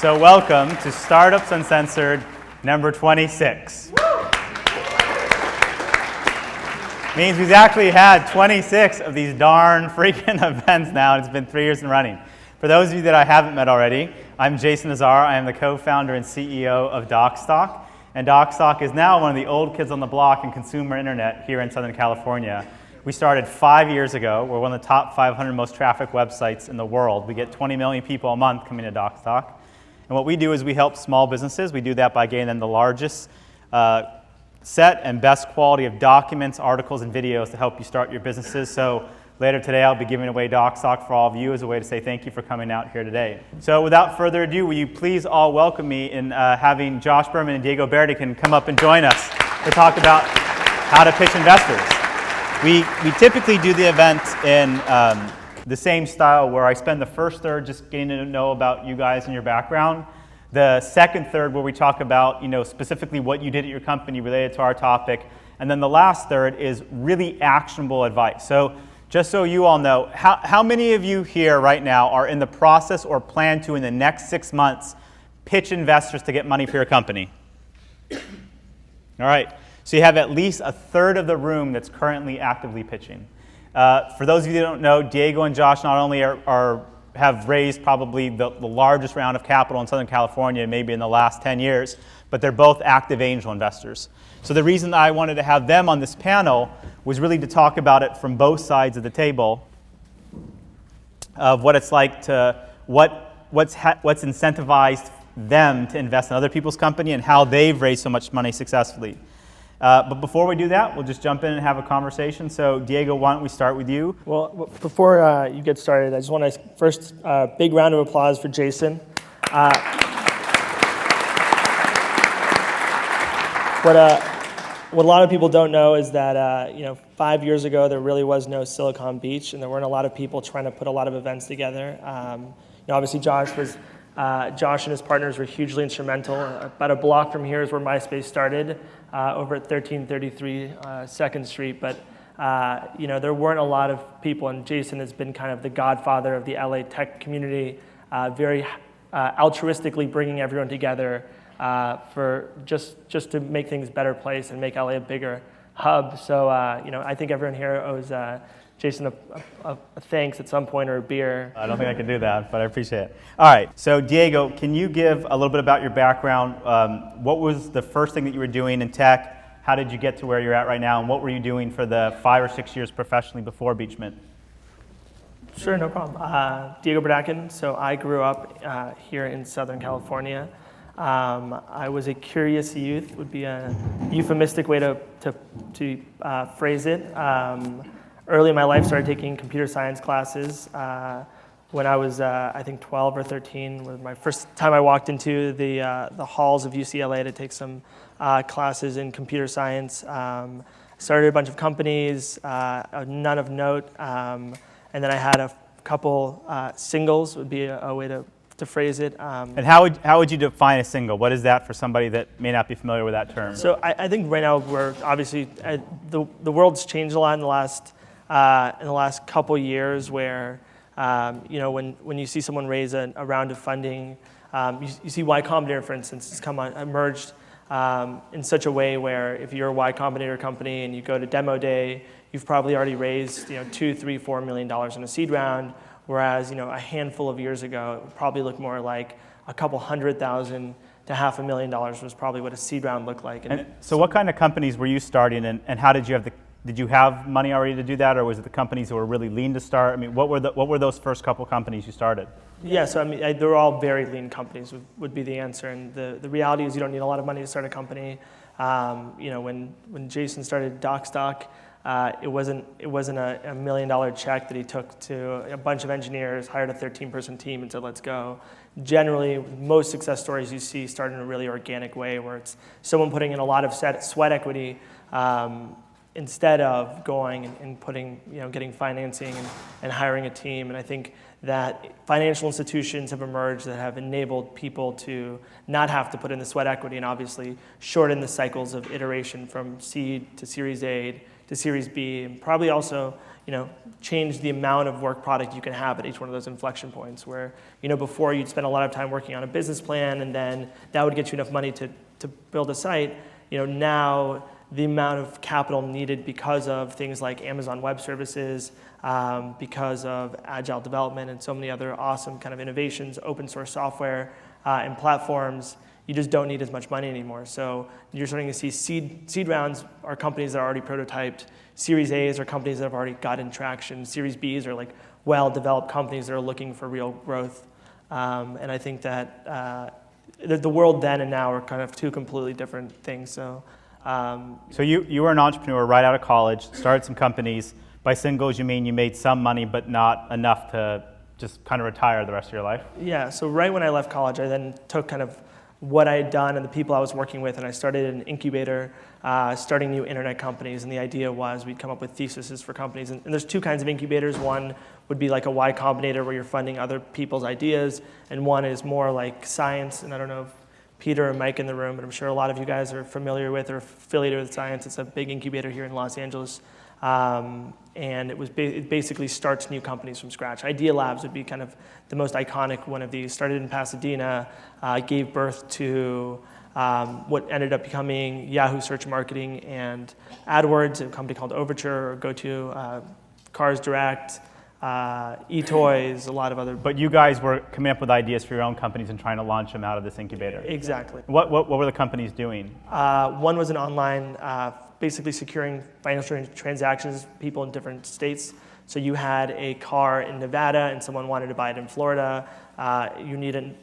So welcome to Startups Uncensored number 26. Means we've actually had 26 of these darn freaking events now, and it's been 3 years in running. For those of you that I haven't met already, I'm Jason Nazar. I am the co-founder and CEO of DocStock. And DocStock is now one of the old kids on the block in consumer internet here in Southern California. We started 5 years ago. We're one of the top 500 most trafficked websites in the world. We get 20 million people a month coming to DocStock. And what we do is we help small businesses. We do that by getting them the largest set and best quality of documents, articles, and videos to help you start your businesses. So later today, I'll be giving away DocStock for all of you as a way to say thank you for coming out here today. So without further ado, will you please all welcome me in having Josh Berman and Diego Berdican come up and join us to talk about how to pitch investors. We typically do the event in the same style where I spend the first third just getting to know about you guys and your background. The second third where we talk about, specifically what you did at your company related to our topic. And then the last third is really actionable advice. So just so you all know, how many of you here right now are in the process or plan to in the next 6 months pitch investors to get money for your company? All right. So you have at least a third of the room that's currently actively pitching. For those of you that don't know, Diego and Josh not only have raised probably the largest round of capital in Southern California, maybe in the last 10 years, but they're both active angel investors. So the reason I wanted to have them on this panel was really to talk about it from both sides of the table of what it's like to, what's incentivized them to invest in other people's company and how they've raised so much money successfully. But before we do that, we'll just jump in and have a conversation. So, Diego, why don't we start with you? Well, before you get started, I just want to first, big round of applause for Jason. What a lot of people don't know is that 5 years ago there really was no Silicon Beach, and there weren't a lot of people trying to put a lot of events together. Obviously, Josh and his partners were hugely instrumental. About a block from here is where MySpace started, over at 1333 2nd Street. But there weren't a lot of people, and Jason has been kind of the godfather of the LA tech community, very altruistically bringing everyone together for just to make things a better place and make LA a bigger hub. So I think everyone here owes Jason a thanks at some point or a beer. I don't think I can do that, but I appreciate it. All right, so Diego, can you give a little bit about your background? What was the first thing that you were doing in tech? How did you get to where you're at right now? And what were you doing for the 5 or 6 years professionally before Beachmint? Sure, no problem. Diego Berdican. So I grew up here in Southern California. I was a curious youth, would be a euphemistic way to phrase it. Early in my life, started taking computer science classes. When I was, I think, 12 or 13, was my first time I walked into the halls of UCLA to take some classes in computer science. Started a bunch of companies, none of note, and then I had a couple singles, would be a way to phrase it. And how would you define a single? What is that for somebody that may not be familiar with that term? So I think right now we're obviously, the world's changed a lot in the last couple years where, when you see someone raise a round of funding, you see Y Combinator, for instance, has emerged in such a way where if you're a Y Combinator company and you go to demo day, you've probably already raised $2, $3, $4 million in a seed round. Whereas, a handful of years ago, it would probably look more like a couple $100,000 to $500,000 was probably what a seed round looked like. And so what kind of companies were you starting, and how did you have money already to do that, or was it the companies that were really lean to start? I mean, what were those first couple companies you started? Yeah, so they were all very lean companies would be the answer. And the reality is you don't need a lot of money to start a company. When Jason started DocStock, it wasn't a $1 million check that he took to a bunch of engineers, hired a 13-person team, and said, let's go. Generally, most success stories you see start in a really organic way where it's someone putting in a lot of sweat equity instead of going and putting, getting financing and hiring a team. And I think that financial institutions have emerged that have enabled people to not have to put in the sweat equity and obviously shorten the cycles of iteration from seed to Series A to Series B, and probably also, change the amount of work product you can have at each one of those inflection points where, before you'd spend a lot of time working on a business plan and then that would get you enough money to build a site. Now the amount of capital needed because of things like Amazon Web Services, because of agile development and so many other awesome kind of innovations, open source software and platforms, you just don't need as much money anymore. So you're starting to see seed rounds are companies that are already prototyped. Series A's are companies that have already gotten traction. Series B's are like well-developed companies that are looking for real growth. And I think that the world then and now are kind of two completely different things. So you were an entrepreneur right out of college, started some companies. By singles, you mean you made some money, but not enough to just kind of retire the rest of your life? Yeah, so right when I left college, I then took kind of what I had done and the people I was working with, and I started an incubator, starting new internet companies. And the idea was we'd come up with theses for companies. And there's two kinds of incubators. One would be like a Y Combinator where you're funding other people's ideas, and one is more like science. And I don't know if Peter and Mike in the room, but I'm sure a lot of you guys are familiar with or affiliated with science. It's a big incubator here in Los Angeles. And it basically starts new companies from scratch. Idea Labs would be kind of the most iconic one of these. Started in Pasadena, gave birth to what ended up becoming Yahoo Search Marketing and AdWords, a company called Overture, or GoTo, Cars Direct, eToys, a lot of other. But you guys were coming up with ideas for your own companies and trying to launch them out of this incubator. Exactly. What were the companies doing? One was an online, basically securing financial transactions, people in different states. So you had a car in Nevada and someone wanted to buy it in Florida. You need an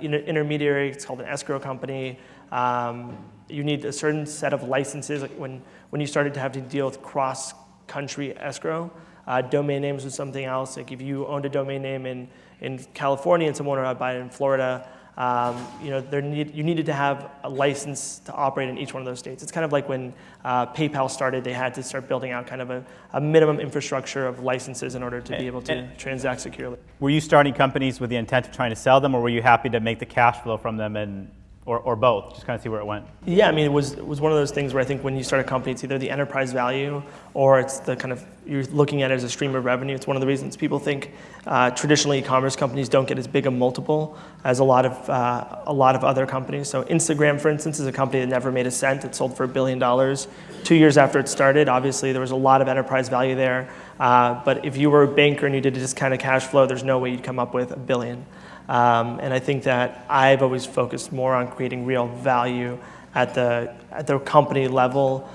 intermediary, it's called an escrow company. You need a certain set of licenses. Like when you started to have to deal with cross-country escrow, domain names was something else. Like if you owned a domain name in California and someone wanted to buy it in Florida, you needed to have a license to operate in each one of those states. It's kind of like when PayPal started, they had to start building out kind of a minimum infrastructure of licenses in order to be able to transact securely. Were you starting companies with the intent of trying to sell them, or were you happy to make the cash flow from them or both? Just kind of see where it went. Yeah, I mean, it was one of those things where I think when you start a company, it's either the enterprise value or it's the kind of, you're looking at it as a stream of revenue. It's one of the reasons people think traditional e-commerce companies don't get as big a multiple as a lot of other companies. So Instagram, for instance, is a company that never made a cent. It sold for $1 billion 2 years after it started. Obviously, there was a lot of enterprise value there. But if you were a banker and you did this kind of cash flow, there's no way you'd come up with $1 billion. And I think that I've always focused more on creating real value at the company level.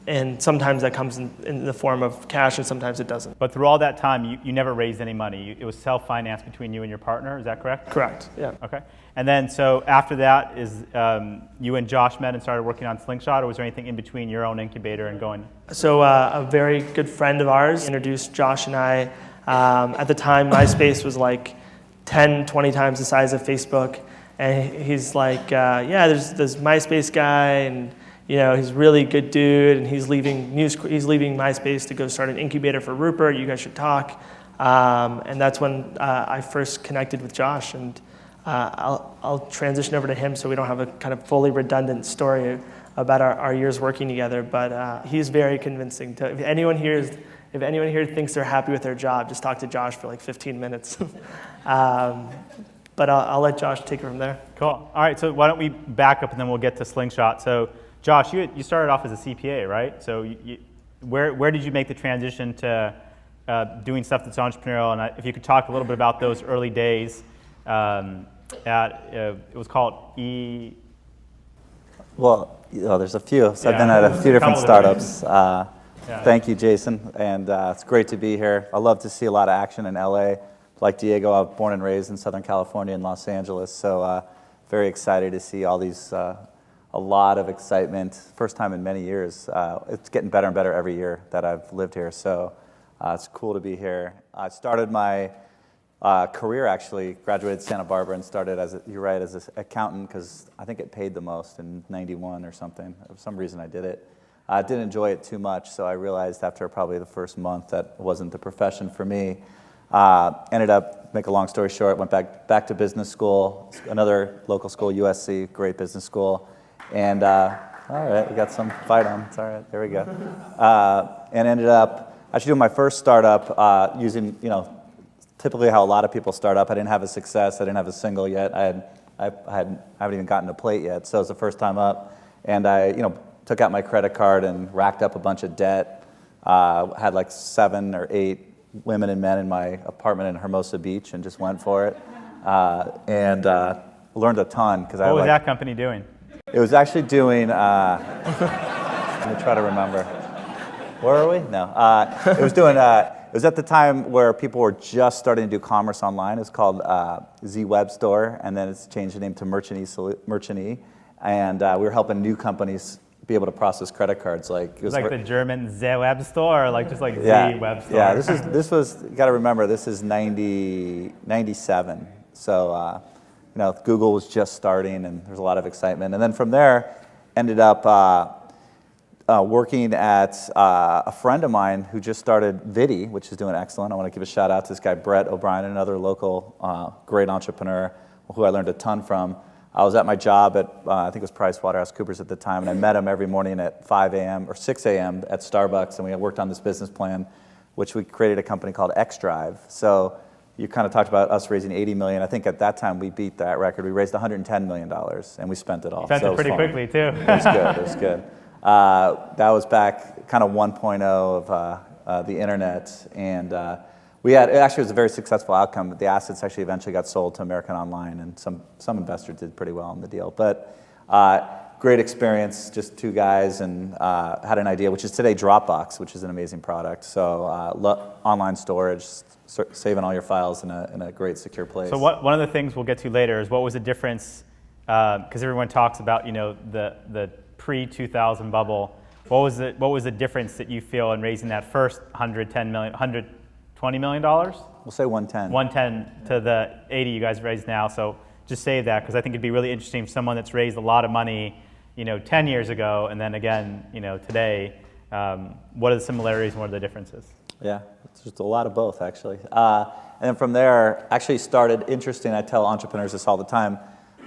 And sometimes that comes in the form of cash and sometimes it doesn't. But through all that time, you never raised any money. It was self-financed between you and your partner, is that correct? Correct, yeah. Okay. And then, so after that, is you and Josh met and started working on Slingshot, or was there anything in between your own incubator and going? So a very good friend of ours introduced Josh and I. At the time, MySpace was like 10, 20 times the size of Facebook. And he's like, yeah, there's this MySpace guy, and he's a really good dude, and he's leaving MySpace to go start an incubator for Rupert. You guys should talk. And that's when I first connected with Josh, and I'll transition over to him so we don't have a kind of fully redundant story about our years working together. But he's very convincing. If anyone here thinks they're happy with their job, just talk to Josh for like 15 minutes. But I'll let Josh take it from there. Cool. All right, so why don't we back up and then we'll get to Slingshot. So Josh, you started off as a CPA, right? So where did you make the transition to doing stuff that's entrepreneurial? And if you could talk a little bit about those early days it was called Well, there's a few. So I've been at a few different startups. Yeah. Thank you, Jason, and it's great to be here. I love to see a lot of action in LA. Like Diego, I was born and raised in Southern California in Los Angeles, so very excited to see all these, a lot of excitement. First time in many years. It's getting better and better every year that I've lived here, so it's cool to be here. I started my career, actually, graduated Santa Barbara and started as an accountant because I think it paid the most in '91 or something. For some reason I did it. I didn't enjoy it too much, so I realized after probably the first month that wasn't the profession for me. Ended up, make a long story short, went back to business school, another local school, USC, great business school. And all right, we got some fight on. It's all right, there we go. And ended up actually doing my first startup using, typically how a lot of people start up. I didn't have a success. I didn't have a single yet. I haven't even gotten a plate yet, so it was the first time up. And I, took out my credit card and racked up a bunch of debt. Had like 7 or 8 women and men in my apartment in Hermosa Beach and just went for it. And learned a ton. What was that company doing? It was actually doing, let me try to remember. Where are we? No. It was doing, it was at the time where people were just starting to do commerce online. It's called Z Web Store, and then it's changed the name to Merchant E. And we were helping new companies be able to process credit cards. It was like the German Z Web Store, or just like yeah, Z Web Store? Yeah, this was, you got to remember, this is 97. So, Google was just starting, and there's a lot of excitement. And then from there, ended up working at a friend of mine who just started Vidi, which is doing excellent. I want to give a shout out to this guy, Brett O'Brien, another local great entrepreneur who I learned a ton from. I was at my job at, I think it was PricewaterhouseCoopers at the time, and I met him every morning at 5 a.m. or 6 a.m. at Starbucks, and we had worked on this business plan, which we created a company called XDrive. So you kind of talked about us raising $80 million. I think at that time we beat that record. We raised $110 million, and we spent it all. Spent it pretty quickly, too. It was good, it was good. That was back kind of 1.0 of the internet, and it actually was a very successful outcome. The assets actually eventually got sold to American Online, and some investors did pretty well on the deal. But great experience, just 2 guys, and had an idea, which is today Dropbox, which is an amazing product. So online storage, saving all your files in a great secure place. So one of the things we'll get to later is what was the difference, because everyone talks about the pre-2000 bubble. What was the difference that you feel in raising that first $120 million? We'll say 110. 110 to the 80 you guys raised now. So just say that, because I think it'd be really interesting for someone that's raised a lot of money, 10 years ago, and then again, today. What are the similarities and what are the differences? Yeah, it's just a lot of both, actually. And then from there, actually started interesting. I tell entrepreneurs this all the time.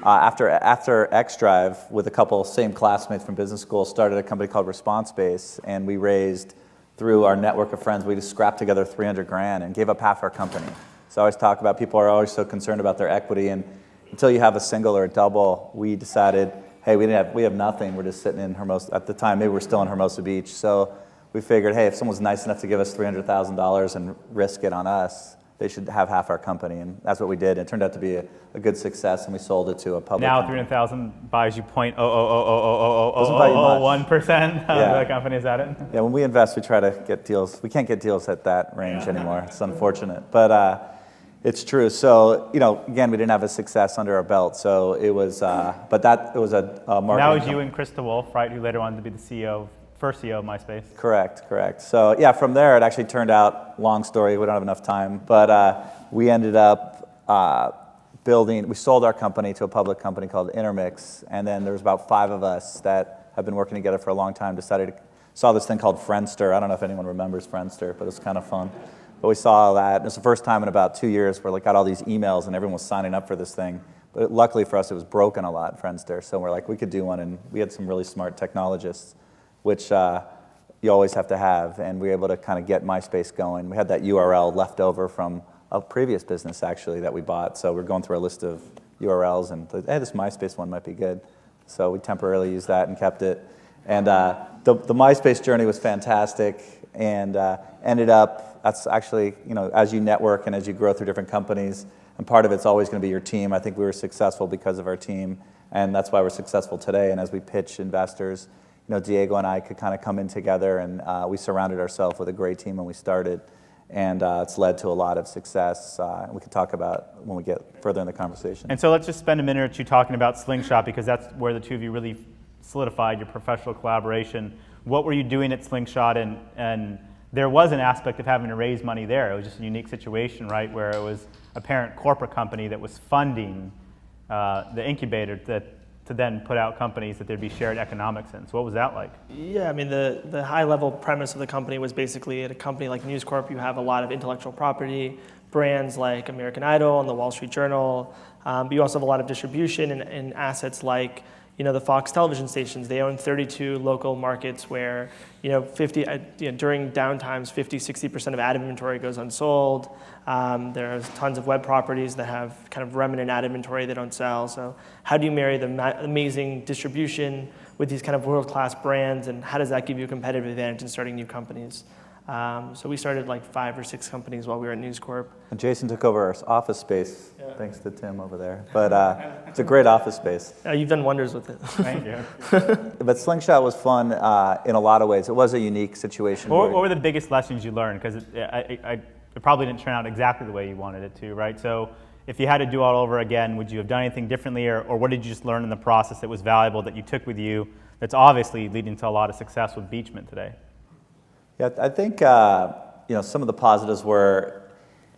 After XDrive, with a couple same classmates from business school, started a company called ResponseBase, and we raised, through our network of friends, we just scrapped together $300,000 and gave up half our company. So I always talk about, people are always so concerned about their equity, and until you have a single or a double, we decided, hey, we have nothing. We're just sitting in Hermosa. At the time, maybe we're still in Hermosa Beach. So we figured, hey, if someone's nice enough to give us $300,000 and risk it on us, they should have half our company, and that's what we did. It turned out to be a good success, and we sold it to a public Now company. 300,000 buys you Doesn't buy you much. 0.0000001% of the company. Is that it? Yeah, when we invest, we try to get deals. We can't get deals at that range anymore. It's unfortunate, but it's true. So again, we didn't have a success under our belt. So it was, but it was a marketing. That was you and Krista Wolf, right? Who later wanted to be the first CEO of MySpace. Correct. So yeah, from there it actually turned out, long story, we don't have enough time, but we ended up we sold our company to a public company called Intermix, and then there was about 5 of us that have been working together for a long time, saw this thing called Friendster. I don't know if anyone remembers Friendster, but it was kind of fun. But we saw that, and it was the first time in about 2 years where got all these emails and everyone was signing up for this thing. But luckily for us, it was broken a lot, Friendster, so we're like, we could do one, and we had some really smart technologists, which you always have to have, and we were able to kind of get MySpace going. We had that URL left over from a previous business, actually, that we bought, so we're going through a list of URLs, and hey, this MySpace one might be good. So we temporarily used that and kept it. And the MySpace journey was fantastic, and ended up, that's actually, as you network and as you grow through different companies, and part of it's always going to be your team. I think we were successful because of our team, and that's why we're successful today. And as we pitch investors, Diego and I could kind of come in together, and we surrounded ourselves with a great team when we started, and it's led to a lot of success. We can talk about when we get further in the conversation. And so let's just spend a minute or two talking about Slingshot, because that's where the two of you really solidified your professional collaboration. What were you doing at Slingshot? And there was an aspect of having to raise money there. It was just a unique situation, right, where it was a parent corporate company that was funding the incubator that to then put out companies that there'd be shared economics in. So what was that like? Yeah, I mean, the high-level premise of the company was basically at a company like News Corp, you have a lot of intellectual property, brands like American Idol and the Wall Street Journal, but you also have a lot of distribution and assets like, the Fox television stations. They own 32 local markets where, during downtimes, 50-60% of ad inventory goes unsold. There's tons of web properties that have kind of remnant ad inventory they don't sell. So how do you marry the amazing distribution with these kind of world-class brands, and how does that give you a competitive advantage in starting new companies? So we started like 5 or 6 companies while we were at News Corp. And Jason took over our office space, thanks to Tim over there. But it's a great office space. You've done wonders with it. Thank you. But Slingshot was fun in a lot of ways. It was a unique situation. What were the biggest lessons you learned? Because it probably didn't turn out exactly the way you wanted it to, right? So if you had to do it all over again, would you have done anything differently, or what did you just learn in the process that was valuable that you took with you that's obviously leading to a lot of success with Beachman today? Yeah, I think some of the positives were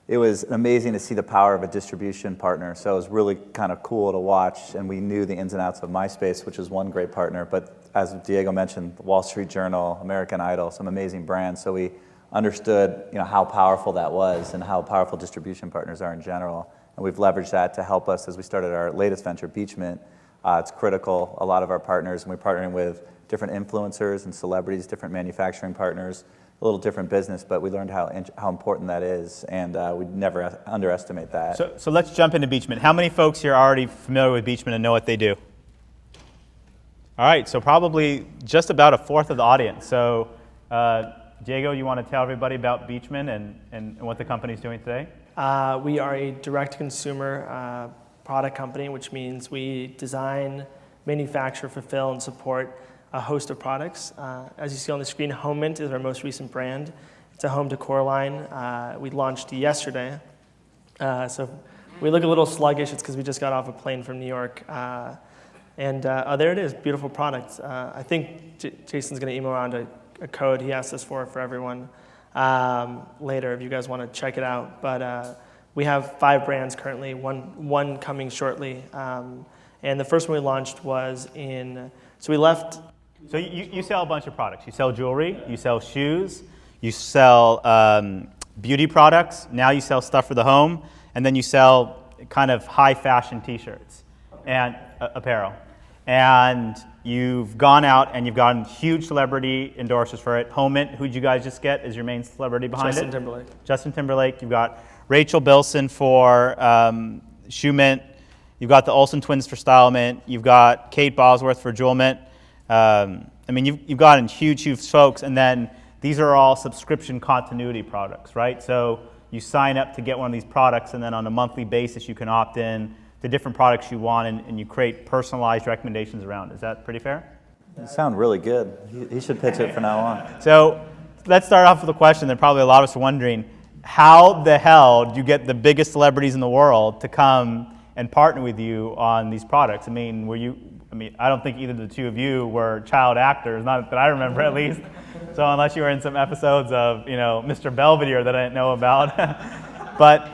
it was amazing to see the power of a distribution partner. So it was really kind of cool to watch, and we knew the ins and outs of MySpace, which is one great partner. But as Diego mentioned, the Wall Street Journal, American Idol, some amazing brands. So we understood how powerful that was and how powerful distribution partners are in general. And we've leveraged that to help us as we started our latest venture, Beachman. It's critical. A lot of our partners, and we're partnering with different influencers and celebrities, different manufacturing partners, a little different business, but we learned how important that is, and we'd never underestimate that. So let's jump into Beachman. How many folks here are already familiar with Beachman and know what they do? All right, so probably just about a fourth of the audience. So Diego, you want to tell everybody about Beachman and what the company's doing today? We are a direct-to-consumer product company, which means we design, manufacture, fulfill, and support a host of products. As you see on the screen, Home Mint is our most recent brand. It's a home decor line. We launched yesterday. So if we look a little sluggish, it's because we just got off a plane from New York. And there it is, beautiful products. I think Jason's going to email around a code he asked us for everyone later if you guys want to check it out. But we have 5 brands currently, one coming shortly. And the first one we launched was so we left. So you sell a bunch of products. You sell jewelry, you sell shoes, you sell beauty products, now you sell stuff for the home, and then you sell kind of high fashion t-shirts and apparel. And you've gone out and you've gotten huge celebrity endorsers for it. Home Mint, who'd you guys just get as your main celebrity behind Justin it? Timberlake. Justin Timberlake. You've got Rachel Bilson for Shoe Mint. You've got the Olsen twins for Style Mint. You've got Kate Bosworth for Jewel Mint. You've gotten huge folks, and then these are all subscription continuity products, right? So you sign up to get one of these products, and then on a monthly basis, you can opt in to different products you want, and you create personalized recommendations around. Is that pretty fair? You sound really good. He should pitch it from now on. So let's start off with a question that probably a lot of us are wondering. How the hell do you get the biggest celebrities in the world to come and partner with you on these products? I don't think either of the two of you were child actors, not that I remember at least. So unless you were in some episodes of, Mr. Belvedere that I didn't know about. But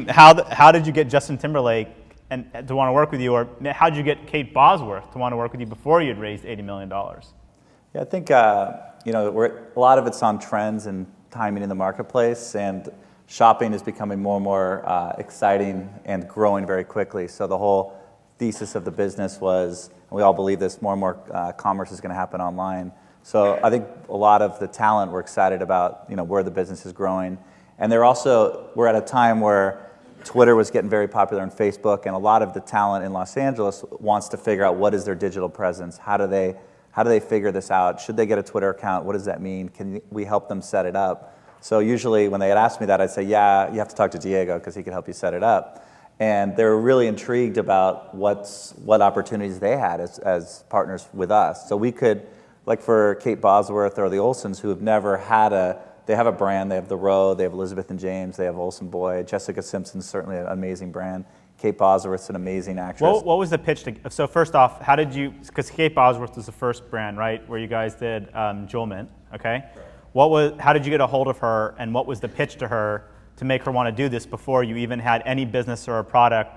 how did you get Justin Timberlake and to want to work with you, or how did you get Kate Bosworth to want to work with you before you had raised $80 million? Yeah, I think a lot of it's on trends and timing in the marketplace, and shopping is becoming more and more exciting and growing very quickly. So the whole thesis of the business was, and we all believe this, more and more commerce is going to happen online. So I think a lot of the talent we're excited about, where the business is growing. And we're at a time where Twitter was getting very popular on Facebook, and a lot of the talent in Los Angeles wants to figure out what is their digital presence. How do they figure this out? Should they get a Twitter account? What does that mean? Can we help them set it up? So usually when they had asked me that, I'd say, yeah, you have to talk to Diego because he can help you set it up. And they were really intrigued about what opportunities they had as partners with us. So we could, like for Kate Bosworth or the Olsens, who have never had they have a brand, they have The Row, they have Elizabeth and James, they have Olsen Boy, Jessica Simpson's certainly an amazing brand. Kate Bosworth's an amazing actress. What was the pitch so first off, how did you, because Kate Bosworth was the first brand, right, where you guys did Jewel Mint, okay? How did you get a hold of her, and what was the pitch to her to make her want to do this before you even had any business or a product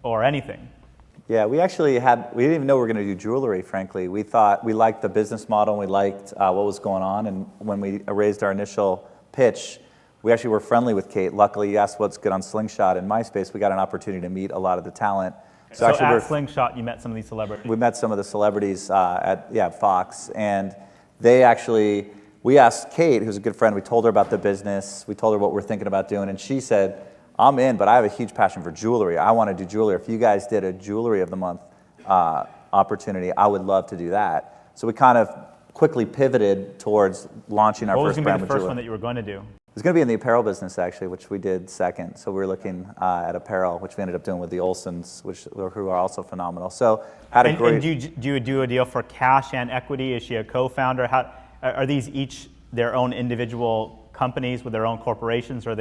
or anything? Yeah, we didn't even know we were going to do jewelry, frankly. We thought, we liked the business model and we liked what was going on. And when we raised our initial pitch, we actually were friendly with Kate. Luckily, you asked what's good on Slingshot and MySpace. We got an opportunity to meet a lot of the talent. So actually at Slingshot, you met some of these celebrities. We met some of the celebrities at Fox. And we asked Kate, who's a good friend, we told her about the business. We told her what we're thinking about doing. And she said, I'm in, but I have a huge passion for jewelry. I want to do jewelry. If you guys did a Jewelry of the Month opportunity, I would love to do that. So we kind of quickly pivoted towards launching our first brand with jewelry. What was going to be the first one that you were going to do? It was going to be in the apparel business, actually, which we did second. So we were looking at apparel, which we ended up doing with the Olsons, who are also phenomenal. So And do you do a deal for cash and equity? Is she a co-founder? Are these each their own individual companies with their own corporations, or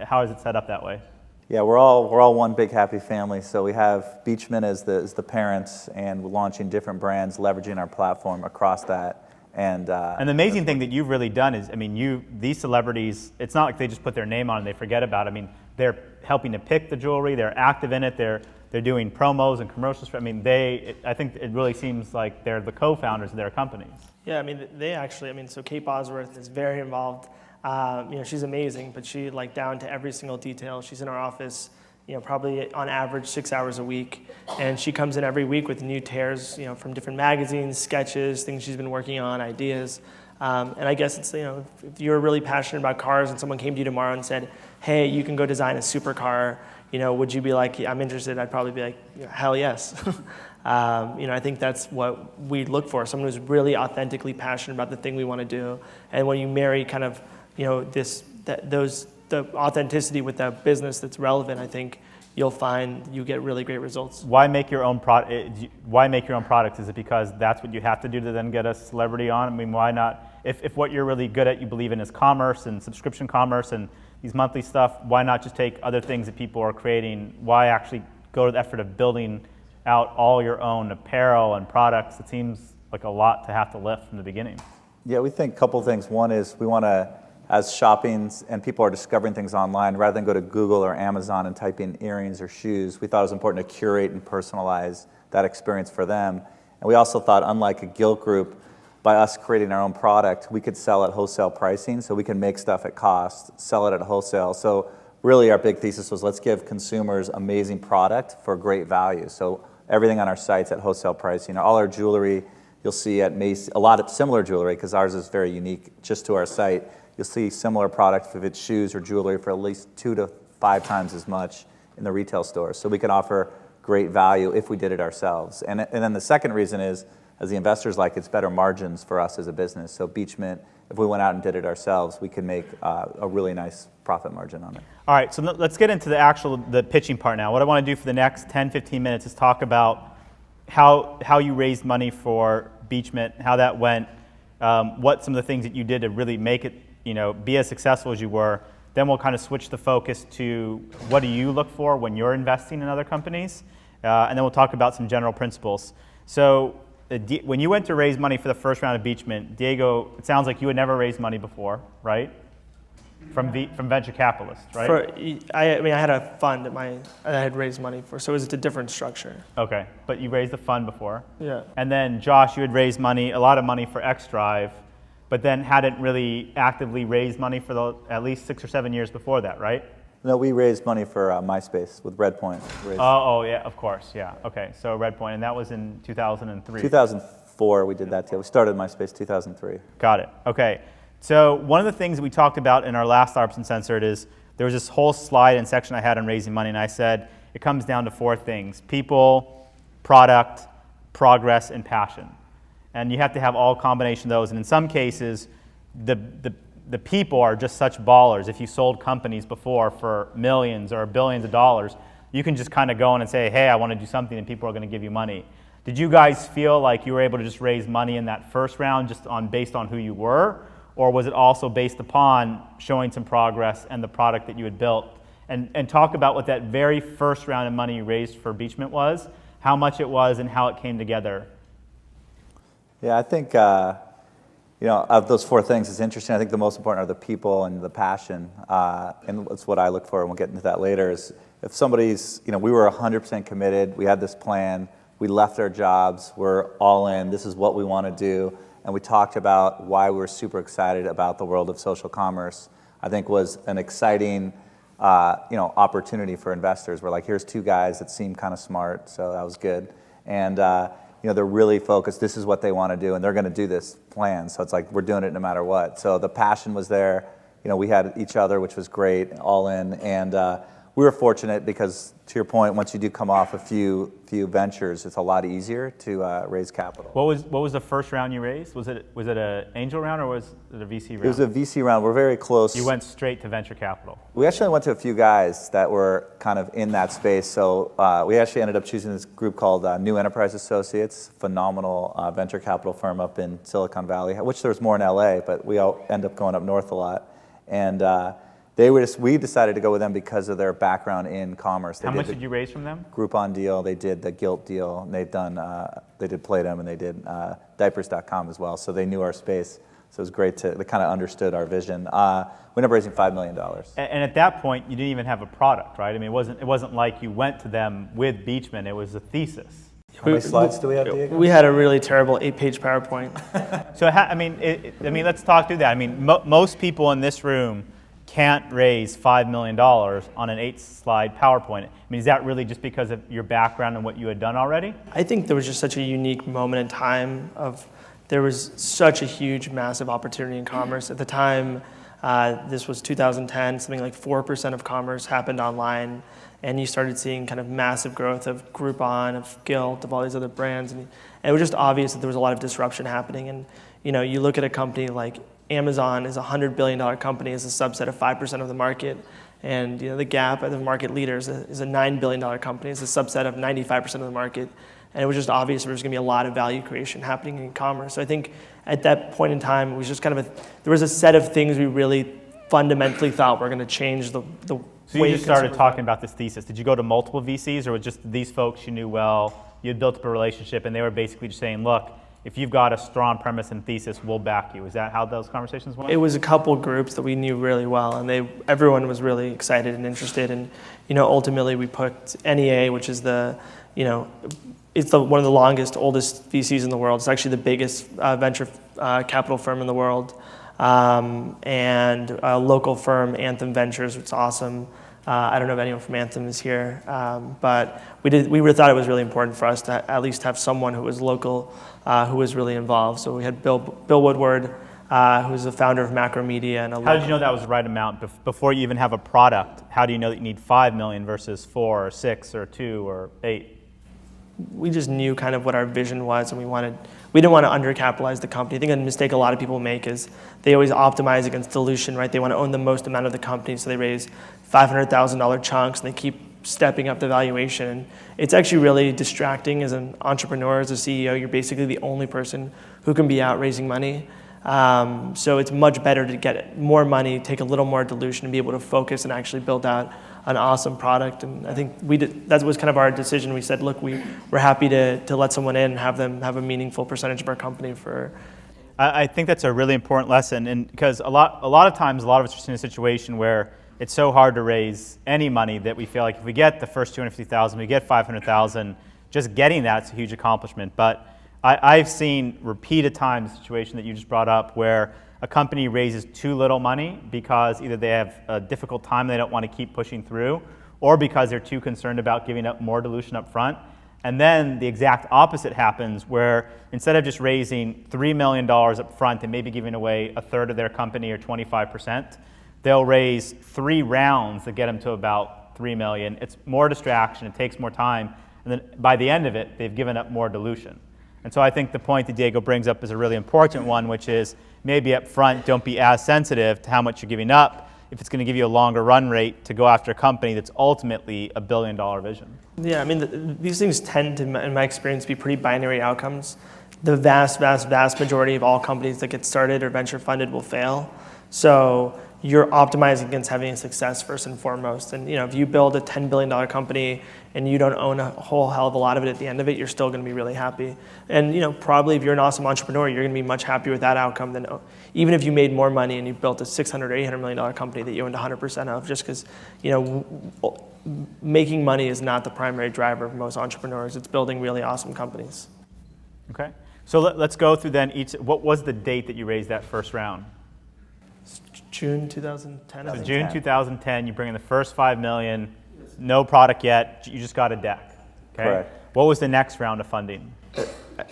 how is it set up that way? Yeah, we're all one big happy family. So we have Beachman as the parents, and we're launching different brands, leveraging our platform across that. And the amazing thing that you've really done is, I mean, these celebrities, it's not like they just put their name on and they forget about it. I mean, they're helping to pick the jewelry, they're active in it, they're doing promos and commercials. I mean, I think it really seems like they're the co-founders of their companies. Yeah, I mean, so Kate Bosworth is very involved. She's amazing, but she down to every single detail. She's in our office, probably on average 6 hours a week, and she comes in every week with new tears, from different magazines, sketches, things she's been working on, ideas. And I guess it's, if you're really passionate about cars and someone came to you tomorrow and said, hey, you can go design a supercar, would you be like, I'm interested? I'd probably be like, hell yes. I think that's what we look for, someone who's really authentically passionate about the thing we want to do. And when you marry kind of, the authenticity with that business that's relevant, I think you'll find you get really great results. Why make your own product? Why make your own product? Is it because that's what you have to do to then get a celebrity on? I mean, why not? If what you're really good at, you believe in, is commerce and subscription commerce and these monthly stuff, why not just take other things that people are creating? Why actually go to the effort of building out all your own apparel and products? It seems like a lot to have to lift from the beginning. Yeah, we think a couple things. One is we want to, as shopping and people are discovering things online, rather than go to Google or Amazon and type in earrings or shoes, we thought it was important to curate and personalize that experience for them. And we also thought, unlike a Gilt Group, by us creating our own product, we could sell at wholesale pricing, so we can make stuff at cost, sell it at wholesale. So really our big thesis was, let's give consumers amazing product for great value. So everything on our site's at wholesale pricing. All our jewelry, you'll see at Macy's, a lot of similar jewelry, because ours is very unique just to our site. You'll see similar products, if it's shoes or jewelry, for at least 2 to 5 times as much in the retail stores. So we can offer great value if we did it ourselves. And then the second reason is, as the investors like, it's better margins for us as a business. So Beachman, if we went out and did it ourselves, we could make a really nice profit margin on it. All right, so let's get into the pitching part now. What I want to do for the next 10, 15 minutes is talk about how you raised money for Beachman, how that went, what some of the things that you did to really make it, be as successful as you were. Then we'll kind of switch the focus to what do you look for when you're investing in other companies, and then we'll talk about some general principles. So when you went to raise money for the first round of Beachman, Diego, it sounds like you had never raised money before, right? From venture capitalists, right? I had a fund that I had raised money for, so it was a different structure. Okay, but you raised a fund before. Yeah. And then Josh, you had raised money, a lot of money for XDrive, but then hadn't really actively raised money for at least 6 or 7 years before that, right? No, we raised money for MySpace with Redpoint. Oh, yeah, of course, yeah. Okay, so Redpoint, and that was in 2003. 2004 we did that deal. We started MySpace 2003. Got it, okay. So one of the things that we talked about in our last Uncensored is there was this whole slide and section I had on raising money, and I said it comes down to 4 things: people, product, progress, and passion. And you have to have all combination of those, and in some cases, the people are just such ballers. If you sold companies before for millions or billions of dollars, you can just kind of go in and say, hey, I want to do something, and people are going to give you money. Did you guys feel like you were able to just raise money in that first round based on who you were? Or was it also based upon showing some progress and the product that you had built? And talk about what that very first round of money you raised for Beachman was, how much it was, and how it came together. Yeah, I think, of those 4 things, it's interesting. I think the most important are the people and the passion. And that's what I look for, and we'll get into that later, is if somebody's, we were 100% committed, we had this plan, we left our jobs, we're all in, this is what we want to do, and we talked about why we're super excited about the world of social commerce, I think was an exciting opportunity for investors. We're like, here's two guys that seem kind of smart, so that was good. And they're really focused, this is what they want to do, and they're going to do this plan. So it's like, we're doing it no matter what. So the passion was there. We had each other, which was great, all in. And we were fortunate because, to your point, once you do come off a few ventures, it's a lot easier to raise capital. What was the first round you raised? Was it an angel round or was it a VC round? It was a VC round. We're very close. You went straight to venture capital. We actually went to a few guys that were kind of in that space. So we actually ended up choosing this group called New Enterprise Associates, phenomenal venture capital firm up in Silicon Valley. I wish there was more in LA, but we all end up going up north a lot. And we decided to go with them because of their background in commerce. How much did you raise from them? Groupon deal. They did the Gilt deal. And they did Playdom, and they did Diapers.com as well. So they knew our space. So it was great they kind of understood our vision. We ended up raising $5 million. And at that point, you didn't even have a product, right? I mean, it wasn't like you went to them with Beachman. It was a thesis. How many slides do we have, Diego? We had a really terrible 8-page PowerPoint. So let's talk through that. I mean, most people in this room can't raise $5 million on an 8-slide PowerPoint. I mean, is that really just because of your background and what you had done already? I think there was just such a unique moment in time there was such a huge, massive opportunity in commerce. At the time, this was 2010, something like 4% of commerce happened online, and you started seeing kind of massive growth of Groupon, of Gilt, of all these other brands, and it was just obvious that there was a lot of disruption happening. And you look at a company like Amazon is a $100 billion company, is a subset of 5% of the market. And the Gap, the market leader, is a $9 billion company, is a subset of 95% of the market. And it was just obvious there was going to be a lot of value creation happening in commerce. So I think at that point in time, it was just kind of there was a set of things we really fundamentally thought were going to change the So you just started talking about this thesis. Did you go to multiple VCs, or was just these folks you knew well, you had built up a relationship, and they were basically just saying, look, if you've got a strong premise and thesis, we'll back you. Is that how those conversations went? It was a couple groups that we knew really well, and everyone was really excited and interested. And ultimately we picked NEA, which is it's one of the longest, oldest VCs in the world. It's actually the biggest venture capital firm in the world, and a local firm, Anthem Ventures, which is awesome. I don't know if anyone from Anthem is here, but we thought it was really important for us to at least have someone who was local, who was really involved. So we had Bill Woodward, who's the founder of Macromedia. And how did you know that was the right amount before you even have a product? How do you know that you need 5 million versus 4 or 6 or 2 or 8? We just knew kind of what our vision was, and we didn't want to undercapitalize the company. I think a mistake a lot of people make is they always optimize against dilution, right? They want to own the most amount of the company, so they raise $500,000 chunks, and they keep stepping up the valuation. And it's actually really distracting as an entrepreneur, as a CEO. You're basically the only person who can be out raising money. So it's much better to get more money, take a little more dilution, and be able to focus and actually build out an awesome product. And I think that was kind of our decision. We said, look, we're happy to let someone in and have them have a meaningful percentage of our company for. I think that's a really important lesson, and because a lot of times, a lot of us are in a situation where it's so hard to raise any money that we feel like if we get the first 250,000, we get 500,000, just getting that's a huge accomplishment. But I've seen repeated times the situation that you just brought up where a company raises too little money because either they have a difficult time, they don't want to keep pushing through, or because they're too concerned about giving up more dilution up front. And then the exact opposite happens where instead of just raising $3 million up front and maybe giving away a third of their company or 25%, they'll raise 3 rounds that get them to about 3 million. It's more distraction, it takes more time, and then by the end of it, they've given up more dilution. And so I think the point that Diego brings up is a really important one, which is maybe up front, don't be as sensitive to how much you're giving up if it's going to give you a longer run rate to go after a company that's ultimately a $1 billion vision. Yeah, I mean, these things tend to, in my experience, be pretty binary outcomes. The vast, vast, vast majority of all companies that get started or venture funded will fail. So you're optimizing against having a success first and foremost. And if you build a $10 billion company and you don't own a whole hell of a lot of it at the end of it, you're still going to be really happy. And probably if you're an awesome entrepreneur, you're going to be much happier with that outcome than even if you made more money and you built a $600 or $800 million company that you owned 100% of, just because making money is not the primary driver of most entrepreneurs. It's building really awesome companies. Okay. So let's go through then what was the date that you raised that first round? June 2010. So June 2010, you bring in the first $5 million, no product yet, you just got a deck. Okay. Correct. What was the next round of funding?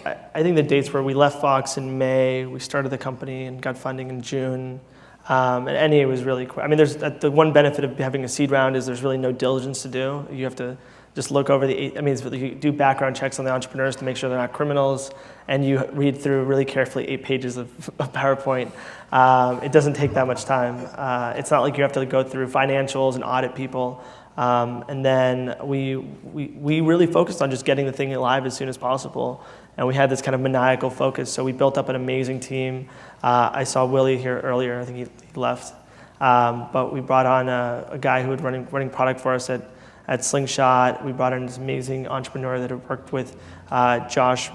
I think the dates were we left Fox in May, we started the company and got funding in June. And NEA was really quick. I mean, there's the one benefit of having a seed round is there's really no diligence to do. You have to just look over you do background checks on the entrepreneurs to make sure they're not criminals, and you read through really carefully 8 pages of PowerPoint. It doesn't take that much time. It's not like you have to go through financials and audit people. And then we really focused on just getting the thing live as soon as possible. And we had this kind of maniacal focus. So we built up an amazing team. I saw Willie here earlier. I think he left. But we brought on a guy who was running product for us at Slingshot. We brought in this amazing entrepreneur that had worked with Josh,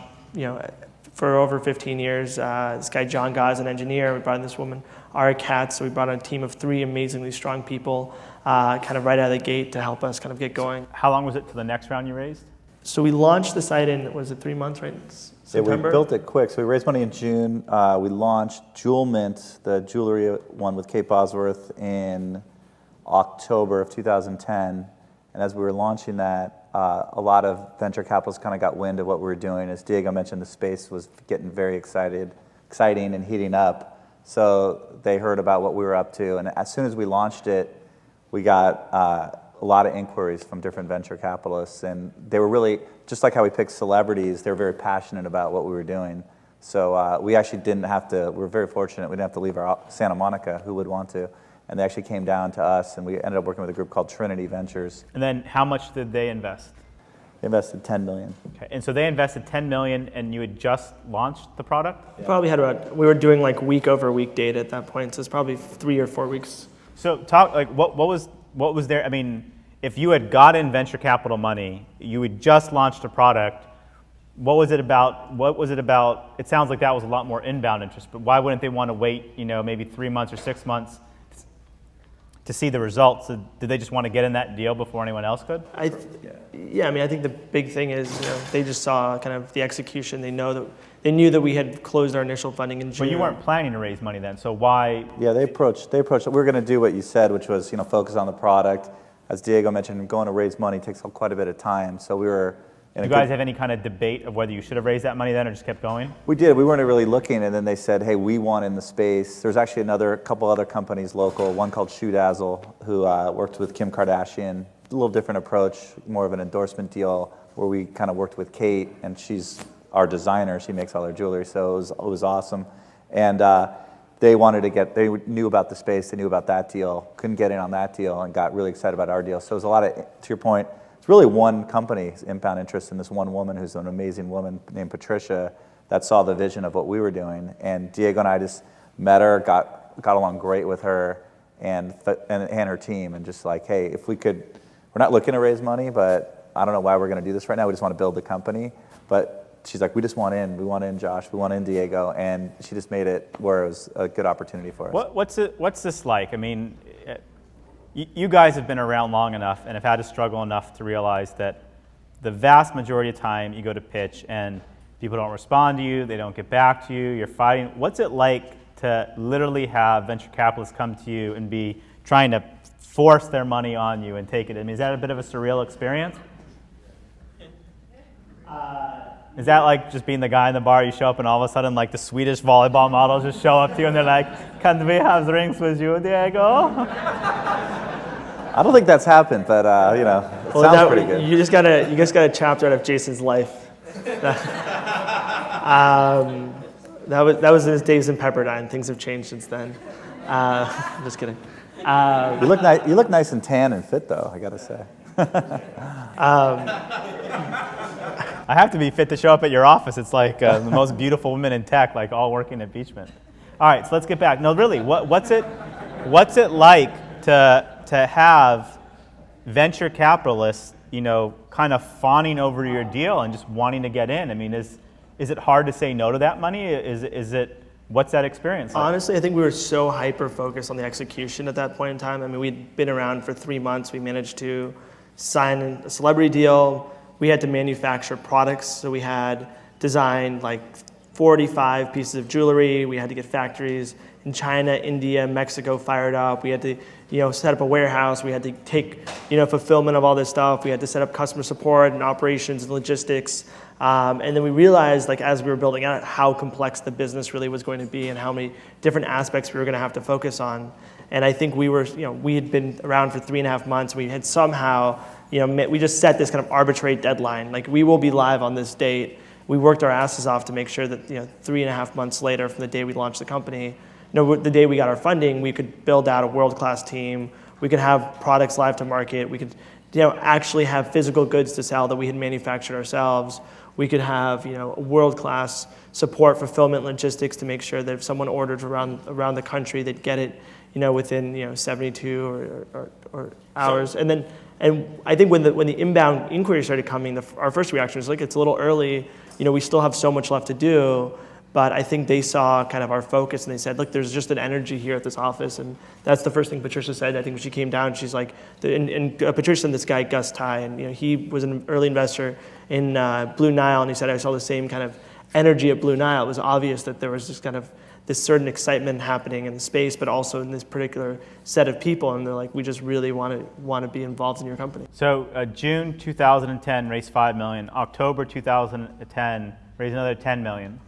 for over 15 years. This guy, John Gah, is an engineer. We brought in this woman, Ara Katz. So we brought in a team of 3 amazingly strong people kind of right out of the gate to help us kind of get going. How long was it to the next round you raised? So we launched the site in, was it 3 months, right? September? Yeah, we built it quick. So we raised money in June. We launched Jewel Mint, the jewelry one with Kate Bosworth, in October of 2010. And as we were launching that, a lot of venture capitalists kind of got wind of what we were doing. As Diego mentioned, the space was getting very exciting and heating up. So they heard about what we were up to. And as soon as we launched it, we got a lot of inquiries from different venture capitalists. And they were really, just like how we picked celebrities, they were very passionate about what we were doing. So we actually didn't have to, we were very fortunate, we didn't have to leave our Santa Monica, who would want to. And they actually came down to us, and we ended up working with a group called Trinity Ventures. And then how much did they invest? They invested $10 million. Okay. And so they invested $10 million, and you had just launched the product? We probably had we were doing like week over week data at that point, so it's probably 3 or 4 weeks. So talk, like, what was there, I mean, if you had gotten venture capital money, you had just launched a product, what was it about, it sounds like that was a lot more inbound interest, but why wouldn't they want to wait, maybe 3 months or 6 months to see the results? So did they just want to get in that deal before anyone else could? I think the big thing is, they just saw kind of the execution. They knew that we had closed our initial funding in June. But you weren't planning to raise money then, so why? Yeah, they approached it. We were going to do what you said, which was, focus on the product. As Diego mentioned, going to raise money takes quite a bit of time. So we were in Did you guys have any kind of debate of whether you should have raised that money then or just kept going? We did. We weren't really looking, and then they said, hey, we want in the space. There's actually a couple other companies local, one called Shoe Dazzle, who worked with Kim Kardashian. A little different approach, more of an endorsement deal, where we kind of worked with Kate, and she's our designer. She makes all our jewelry, so it was awesome. And they knew about the space, they knew about that deal, couldn't get in on that deal, and got really excited about our deal. So it was a lot of, to your point, it's really one company's inbound interest in this one woman who's an amazing woman named Patricia that saw the vision of what we were doing. And Diego and I just met her, got along great with her and her team, and just like, hey, if we could, we're not looking to raise money, but I don't know why we're going to do this right now. We just want to build the company. But she's like, we just want in. We want in Josh. We want in Diego. And she just made it where it was a good opportunity for us. What's this like? I mean, you guys have been around long enough and have had to struggle enough to realize that the vast majority of time you go to pitch and people don't respond to you, they don't get back to you, you're fighting. What's it like to literally have venture capitalists come to you and be trying to force their money on you and take it? I mean, is that a bit of a surreal experience? Is that like just being the guy in the bar, you show up and all of a sudden like the Swedish volleyball models just show up to you and they're like, can we have drinks with you, Diego? I don't think that's happened, but it sounds pretty good. You just got a chapter out of Jason's life. That was his days in Pepperdine. Things have changed since then. I'm just kidding. You look nice and tan and fit, though, I gotta say. I have to be fit to show up at your office. It's like the most beautiful women in tech, like all working at Beachman. All right, so let's get back. No, really, what's it like to have venture capitalists, kind of fawning over your deal and just wanting to get in? I mean, is it hard to say no to that money? What's that experience like? Honestly, I think we were so hyper-focused on the execution at that point in time. I mean, we'd been around for 3 months. We managed to sign a celebrity deal. We had to manufacture products, so we had designed like 45 pieces of jewelry. We had to get factories in China, India, Mexico fired up. We had to, set up a warehouse. We had to take, fulfillment of all this stuff. We had to set up customer support and operations and logistics. And then we realized, like, as we were building out, how complex the business really was going to be and how many different aspects we were going to have to focus on. And I think we had been around for 3.5 months. We had somehow, we just set this kind of arbitrary deadline. Like, we will be live on this date. We worked our asses off to make sure that, 3.5 months later from the day we launched the company, the day we got our funding, we could build out a world-class team. We could have products live to market. We could, actually have physical goods to sell that we had manufactured ourselves. We could have, world-class support, fulfillment, logistics to make sure that if someone ordered around the country, they'd get it, within 72 or hours. And I think when the inbound inquiry started coming, our first reaction was like, it's a little early. We still have so much left to do. But I think they saw kind of our focus and they said, look, there's just an energy here at this office. And that's the first thing Patricia said. I think when she came down, she's like, Patricia and this guy, Gus Ty, and he was an early investor in Blue Nile. And he said, I saw the same kind of energy at Blue Nile. It was obvious that there was just kind of this certain excitement happening in the space, but also in this particular set of people. And they're like, we just really want to be involved in your company. So June 2010, raised $5 million. October 2010, raised another $10 million.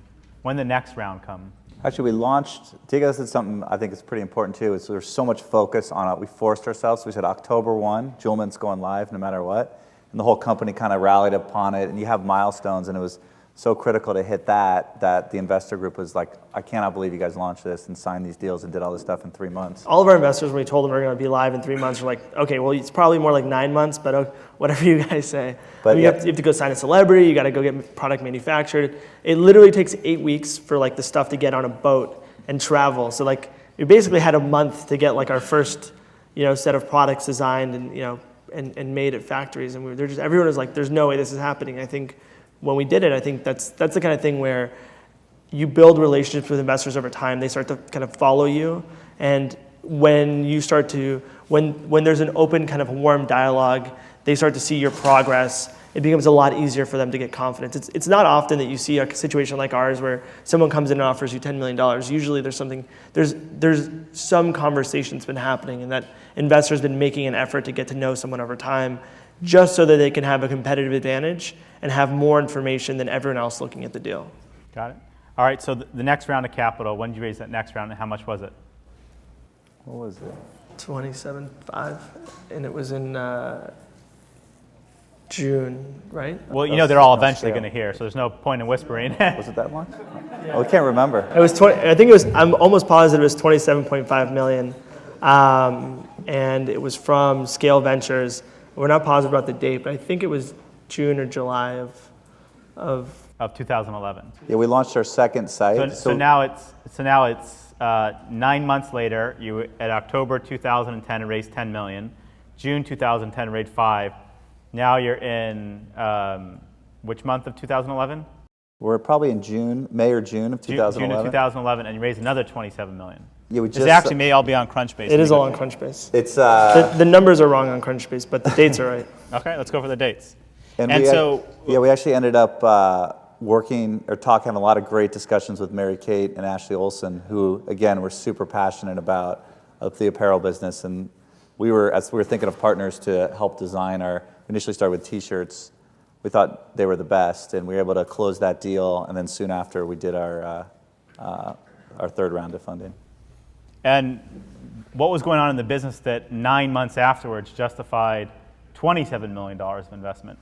When the next round come? Actually, we launched, Diego said something I think is pretty important too, is there's so much focus on it. We forced ourselves. We said October 1, Jewelment's going live no matter what. And the whole company kind of rallied upon it. And you have milestones, and it was so critical to hit that the investor group was like, I cannot believe you guys launched this and signed these deals and did all this stuff in 3 months. All of our investors, when we told them we're going to be live in 3 months, were like, okay, well, it's probably more like 9 months, but whatever you guys say. But you have to go sign a celebrity, you got to go get product manufactured. It literally takes 8 weeks for like the stuff to get on a boat and travel. So like we basically had a month to get like our first, set of products designed and, and made at factories. And everyone was like, there's no way this is happening. I think when we did it, I think that's the kind of thing where you build relationships with investors over time. They start to kind of follow you. And when you start to, when there's an open kind of warm dialogue, they start to see your progress. It becomes a lot easier for them to get confidence. It's not often that you see a situation like ours where someone comes in and offers you $10 million. Usually there's some conversation that's been happening and that investors been making an effort to get to know someone over time just so that they can have a competitive advantage and have more information than everyone else looking at the deal. Got it. All right, so the next round of capital, when did you raise that next round and how much was it? What was it? 27.5, and it was in June, right? Well, they're all eventually going to hear, so there's no point in whispering. Was it that much? Oh, we can't remember. It was 20. I think it was. I'm almost positive it was 27.5 million, and it was from Scale Ventures. We're not positive about the date, but I think it was June or July of 2011. Yeah, we launched our second site. So now it's 9 months later. You at October 2010 raised 10 million. June 2010 raised 5. Now you're in which month of 2011? We're probably in May or June of 2011. June of 2011, and you raised another 27 million. Yeah, we just This actually may all be on Crunchbase. It is all on Crunchbase. It's the numbers are wrong on Crunchbase, but the dates are right. Okay, let's go for the dates. we actually ended up working or having a lot of great discussions with Mary Kate and Ashley Olsen, who again were super passionate about the apparel business, and as we were thinking of partners to help design we initially started with T-shirts. We thought they were the best, and we were able to close that deal, and then soon after we did our third round of funding. And what was going on in the business that 9 months afterwards justified $27 million of investment?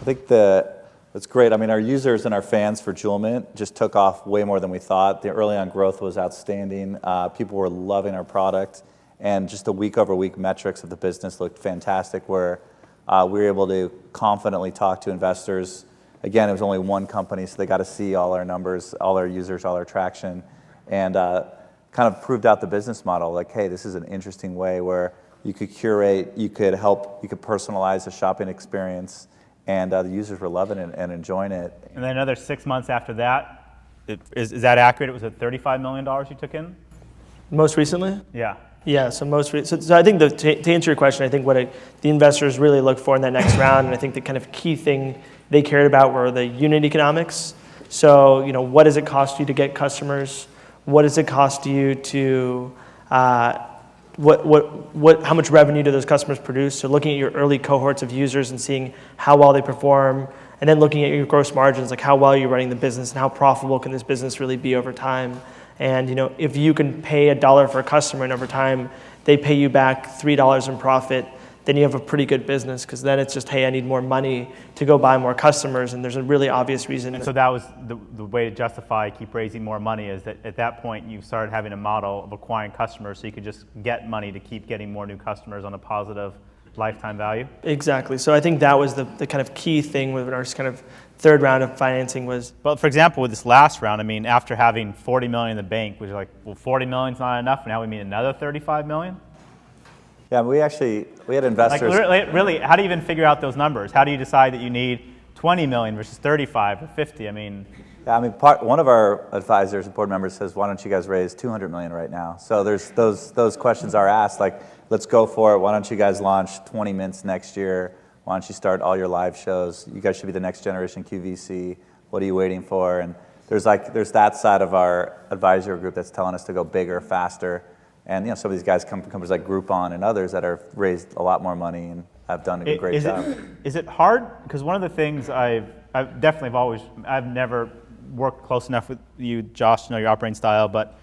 I think that's great. I mean, our users and our fans for Jewelment just took off way more than we thought. The early on growth was outstanding. People were loving our product, and just the week-over-week metrics of the business looked fantastic, where we were able to confidently talk to investors. Again, it was only one company, so they got to see all our numbers, all our users, all our traction, and kind of proved out the business model. Like, hey, this is an interesting way where you could curate, you could personalize the shopping experience, and the users were loving it and enjoying it. And then another 6 months after that, is that accurate? It was $35 million you took in? Most recently? Yeah. Yeah, so I think to answer your question, I think what the investors really look for in that next round, and I think the kind of key thing they cared about were the unit economics. So, what does it cost you to get customers? What does it cost you to, how much revenue do those customers produce? So looking at your early cohorts of users and seeing how well they perform, and then looking at your gross margins, like how well you're running the business and how profitable can this business really be over time. And if you can pay $1 for a customer and over time they pay you back $3 in profit, then you have a pretty good business, because then it's just, hey, I need more money to go buy more customers, and there's a really obvious reason. And so that was the way to justify keep raising more money, is that at that point you started having a model of acquiring customers so you could just get money to keep getting more new customers on a positive lifetime value? Exactly. So I think that was the kind of key thing with our kind of third round of financing was. But for example, with this last round, I mean, after having $40 million in the bank, was like, well, $40 million's not enough, now we need another $35 million? Yeah, we had investors. Like, really, how do you even figure out those numbers? How do you decide that you need 20 million versus 35 or 50? I mean, Yeah, one of our advisors and board members says, why don't you guys raise 200 million right now? So there's those questions are asked, like, let's go for it. Why don't you guys launch 20 mints next year? Why don't you start all your live shows? You guys should be the next generation QVC. What are you waiting for? And there's that side of our advisory group that's telling us to go bigger, faster. And some of these guys come from companies like Groupon and others that have raised a lot more money and have done a great job. Is it hard? Because one of the things I've never worked close enough with you, Josh, to know your operating style, but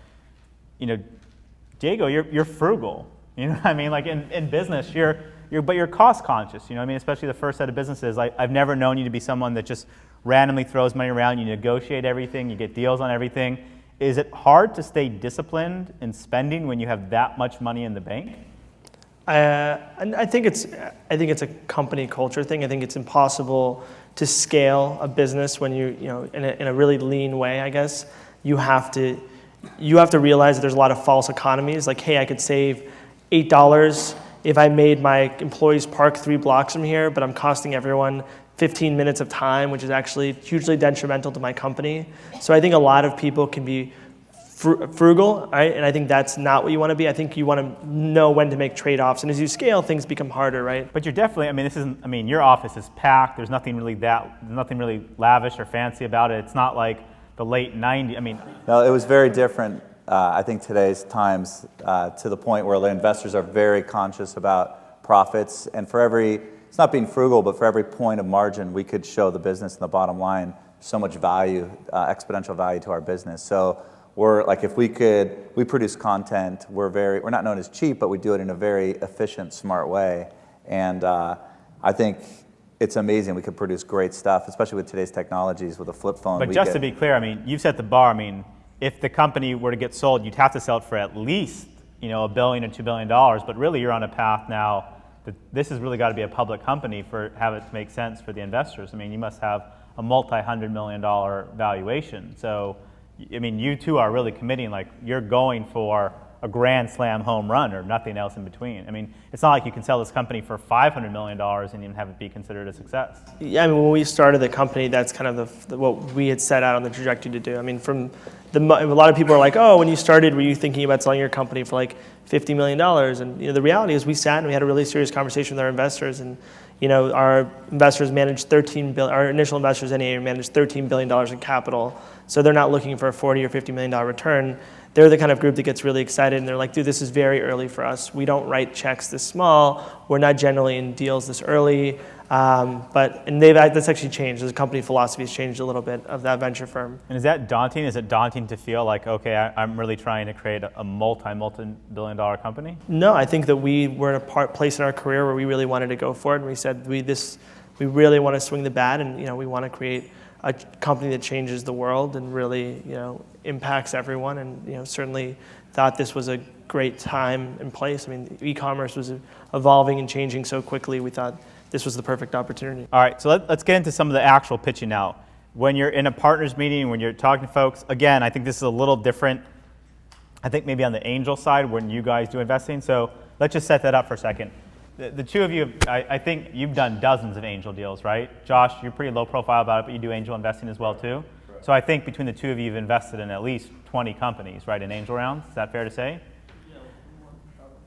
Diego, you're frugal. You know what I mean? Like in business, but you're cost conscious. You know what I mean? Especially the first set of businesses. I've never known you to be someone that just randomly throws money around. You negotiate everything. You get deals on everything. Is it hard to stay disciplined in spending when you have that much money in the bank? I think it's a company culture thing. I think it's impossible to scale a business when in a really lean way. I guess you have to realize that there's a lot of false economies. Like, hey, I could save $8 if I made my employees park 3 blocks from here, but I'm costing everyone 15 minutes of time, which is actually hugely detrimental to my company. So I think a lot of people can be frugal, right? And I think that's not what you want to be. I think you want to know when to make trade-offs. And as you scale, things become harder, right? But you're definitely, your office is packed. There's nothing really lavish or fancy about it. It's not like the late 90s. No, it was very different. I think today's times to the point where the investors are very conscious about profits. And it's not being frugal, but for every point of margin, we could show the business and the bottom line so much value, exponential value to our business. So we're like, if we produce content, we're not known as cheap, but we do it in a very efficient, smart way. And I think it's amazing. We could produce great stuff, especially with today's technologies, with a flip phone. But just to be clear, you've set the bar. If the company were to get sold, you'd have to sell it for at least $1 billion or $2 billion. But really, you're on a path now that this has really got to be a public company for have it to make sense for the investors. You must have a multi-$100 million valuation. So, you two are really committing, like you're going for a grand slam home run or nothing else in between. It's not like you can sell this company for $500 million and even have it be considered a success. Yeah, when we started the company, that's kind of what we had set out on the trajectory to do. A lot of people are like, oh, when you started, were you thinking about selling your company for like $50 million? And the reality is we sat and we had a really serious conversation with our investors, and our investors managed our initial investors anyway managed $13 billion in capital. So they're not looking for a $40 or $50 million return. They're the kind of group that gets really excited, and they're like, dude, this is very early for us. We don't write checks this small. We're not generally in deals this early. That's actually changed. The company philosophy has changed a little bit of that venture firm. And is that daunting? Is it daunting to feel like, okay, I'm really trying to create a multi-billion dollar company? No, I think that we were in a place in our career where we really wanted to go for it, and we said we really want to swing the bat, and we want to create a company that changes the world and really impacts everyone, and certainly thought this was a great time and place. E-commerce was evolving and changing so quickly. We thought this was the perfect opportunity. All right, so let's get into some of the actual pitching now. When you're in a partners meeting, when you're talking to folks, again, I think this is a little different. I think maybe on the angel side when you guys do investing. So let's just set that up for a second. The two of you, I think you've done dozens of angel deals, right? Josh, you're pretty low profile about it, but you do angel investing as well too. Correct. So I think between the two of you, you've invested in at least 20 companies, right, in angel rounds. Is that fair to say?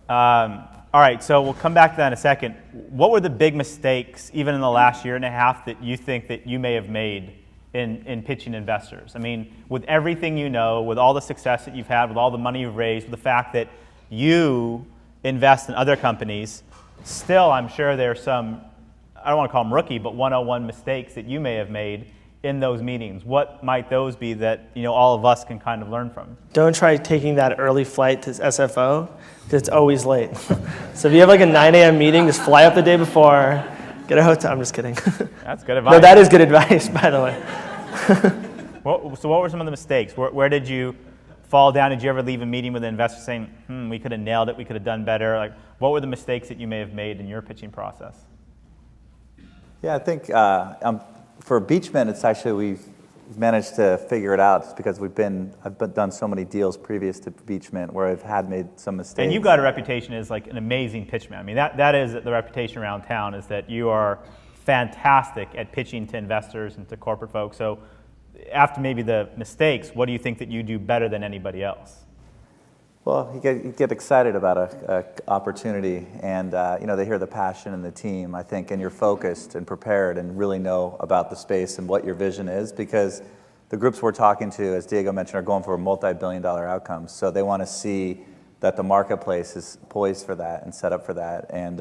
All right, so we'll come back to that in a second. What were the big mistakes, even in the last year and a half, that you think that you may have made in pitching investors? I mean, with everything you know, with all the success that you've had, with all the money you've raised, with the fact that you invest in other companies, still I'm sure there's some, I don't want to call them rookie, but 101 mistakes that you may have made in those meetings. What might those be that all of us can kind of learn from? Don't try taking that early flight to SFO, because it's always late. So if you have like a 9 a.m. meeting, just fly up the day before, get a hotel. I'm just kidding. That's good advice. No, that is good advice, by the way. So what were some of the mistakes? Where did you fall down? Did you ever leave a meeting with an investor saying, we could have nailed it, we could have done better? Like, what were the mistakes that you may have made in your pitching process? Yeah, I think for Beachman, it's actually we've managed to figure it out just because I've done so many deals previous to Beachman where I've made some mistakes. And you've got a reputation as like an amazing pitchman. I mean, that is the reputation around town, is that you are fantastic at pitching to investors and to corporate folks. So after maybe the mistakes, what do you think that you do better than anybody else? Well, you get excited about a opportunity, and they hear the passion in the team, I think, and you're focused and prepared and really know about the space and what your vision is, because the groups we're talking to, as Diego mentioned, are going for multi-billion-dollar outcomes. So they want to see that the marketplace is poised for that and set up for that. And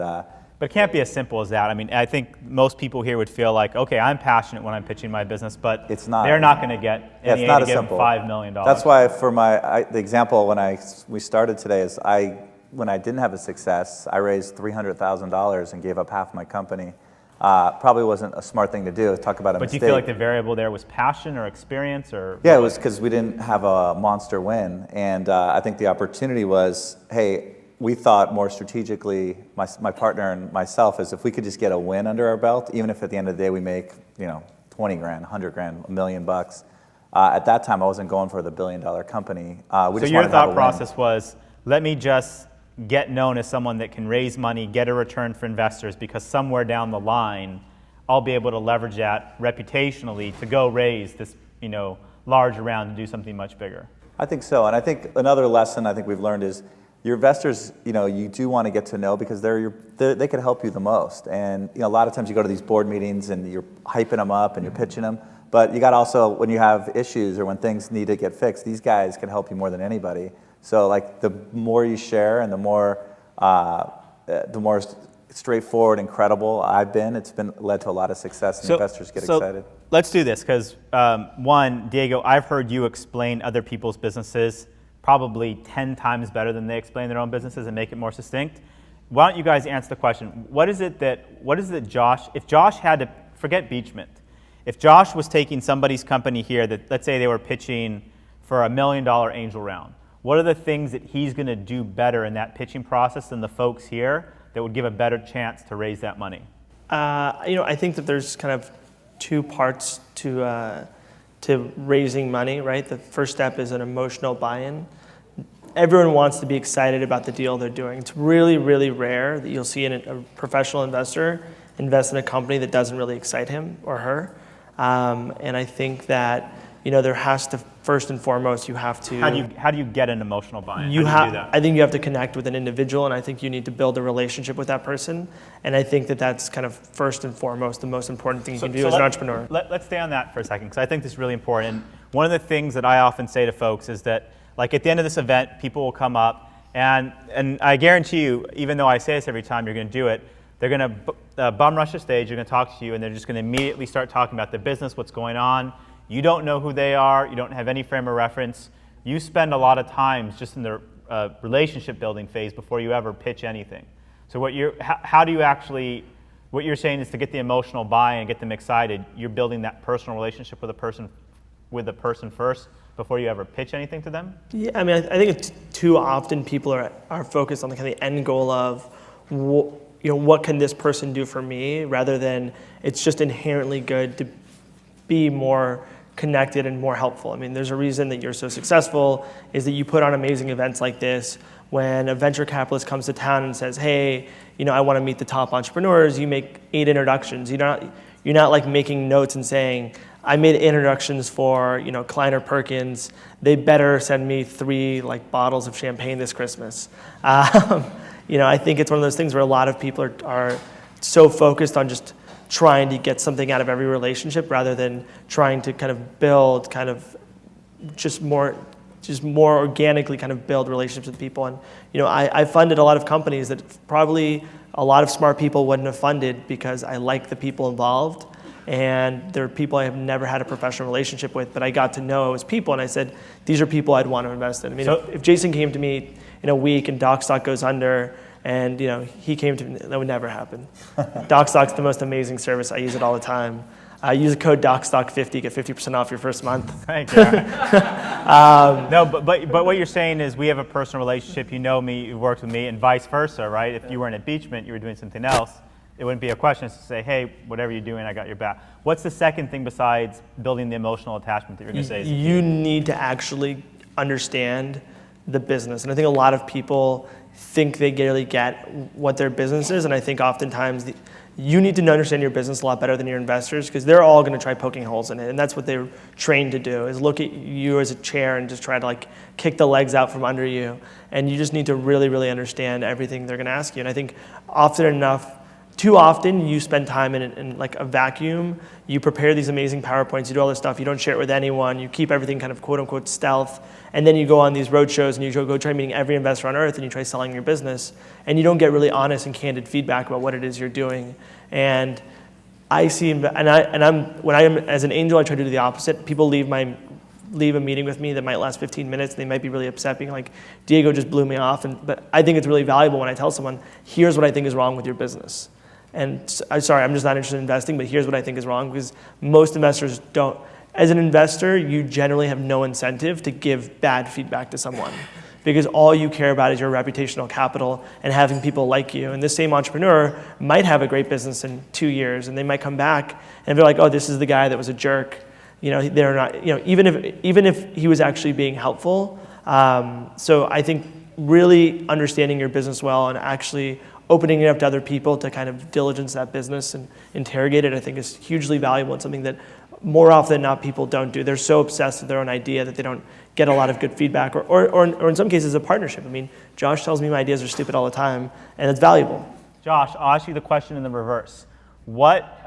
but it can't be as simple as that. I mean, I think most people here would feel like, okay, I'm passionate when I'm pitching my business, but it's not. They're not going to get any it's not to give simple. them $5 million. That's why for the example when we started today is when I didn't have a success, I raised $300,000 and gave up half my company. Probably wasn't a smart thing to do. Talk about a But mistake. do you feel like the variable there was passion or experience, or? Yeah, it was because we didn't have a monster win, and I think the opportunity was, hey, we thought more strategically, my partner and myself, is if we could just get a win under our belt, even if at the end of the day we make 20 grand, 100 grand, $1 million bucks. At that time, I wasn't going for the $1 billion company. So your thought process was, let me just get known as someone that can raise money, get a return for investors, because somewhere down the line, I'll be able to leverage that reputationally to go raise this large round to do something much bigger. I think so, and I think another lesson I think we've learned is your investors, you do want to get to know, because they can help you the most. And a lot of times you go to these board meetings and you're hyping them up and you're pitching them, but you got also, when you have issues or when things need to get fixed, these guys can help you more than anybody. So like the more you share and the more straightforward and credible I've been, it's led to a lot of success, and investors get excited. Let's do this, because one, Diego, I've heard you explain other people's businesses probably 10 times better than they explain their own businesses and make it more succinct. Why don't you guys answer the question? What is it that Josh, if Josh had to, forget Beachman, if Josh was taking somebody's company here that, let's say they were pitching for $1 million angel round, what are the things that he's going to do better in that pitching process than the folks here that would give a better chance to raise that money? I think that there's kind of two parts to raising money, right? The first step is an emotional buy-in. Everyone wants to be excited about the deal they're doing. It's really, really rare that you'll see a professional investor invest in a company that doesn't really excite him or her. And I think that there has to, first and foremost, you have to. How do you get an emotional buy-in? I think you have to connect with an individual, and I think you need to build a relationship with that person. And I think that that's kind of first and foremost the most important thing you can do as an entrepreneur. Let's stay on that for a second, because I think this is really important. And one of the things that I often say to folks is that, like, at the end of this event, people will come up, and I guarantee you, even though I say this every time, you're going to do it, they're going to bum rush the stage, they're going to talk to you, and they're just going to immediately start talking about the business, what's going on. You don't know who they are. You don't have any frame of reference. You spend a lot of time just in the relationship building phase before you ever pitch anything. So what you're saying is to get the emotional buy-in and get them excited, you're building that personal relationship with the person first before you ever pitch anything to them? Yeah, I mean, I think it's too often people are focused on the kind of the end goal of, what can this person do for me, rather than it's just inherently good to be more connected and more helpful. I mean, there's a reason that you're so successful, is that you put on amazing events like this. When a venture capitalist comes to town and says, hey, I want to meet the top entrepreneurs, you make 8 introductions. You're not like making notes and saying, I made introductions for, Kleiner Perkins. They better send me 3 like bottles of champagne this Christmas. I think it's one of those things where a lot of people are so focused on just trying to get something out of every relationship rather than trying to kind of build kind of just more organically kind of build relationships with people. And, I funded a lot of companies that probably a lot of smart people wouldn't have funded because I like the people involved. And they're people I have never had a professional relationship with, but I got to know as people, and I said, these are people I'd want to invest in. I mean, if Jason came to me in a week and DocStock goes under, and he came to me, that would never happen. DocStock's the most amazing service. I use it all the time. Use the code DocStock50, get 50% off your first month. Thank you. No, but what you're saying is we have a personal relationship. You know me, you've worked with me, and vice versa, right? If you weren't at Beachment, you were doing something else, it wouldn't be a question. It's to say, hey, whatever you're doing, I got your back. What's the second thing besides building the emotional attachment that you're going to say? You need to actually understand the business. And I think a lot of people think they really get what their business is. And I think oftentimes you need to understand your business a lot better than your investors, because they're all going to try poking holes in it. And that's what they're trained to do, is look at you as a chair and just try to kick the legs out from under you. And you just need to really, really understand everything they're going to ask you. And I think too often you spend time in like a vacuum. You prepare these amazing PowerPoints, you do all this stuff, you don't share it with anyone, you keep everything kind of quote unquote stealth, and then you go on these road shows and you go try meeting every investor on earth and you try selling your business, and you don't get really honest and candid feedback about what it is you're doing. And I see, when I'm as an angel, I try to do the opposite. People leave a meeting with me that might last 15 minutes, and they might be really upset, being like, Diego just blew me off. But I think it's really valuable when I tell someone, here's what I think is wrong with your business. And sorry, I'm just not interested in investing, but here's what I think is wrong, because most investors don't. As an investor, you generally have no incentive to give bad feedback to someone, because all you care about is your reputational capital and having people like you. And this same entrepreneur might have a great business in 2 years, and they might come back and they're like, oh, this is the guy that was a jerk. They're not, even if he was actually being helpful. So I think really understanding your business well and actually opening it up to other people to kind of diligence that business and interrogate it, I think is hugely valuable, and something that more often than not people don't do. They're so obsessed with their own idea that they don't get a lot of good feedback, or in some cases a partnership. I mean, Josh tells me my ideas are stupid all the time, and it's valuable. Josh, I'll ask you the question in the reverse. What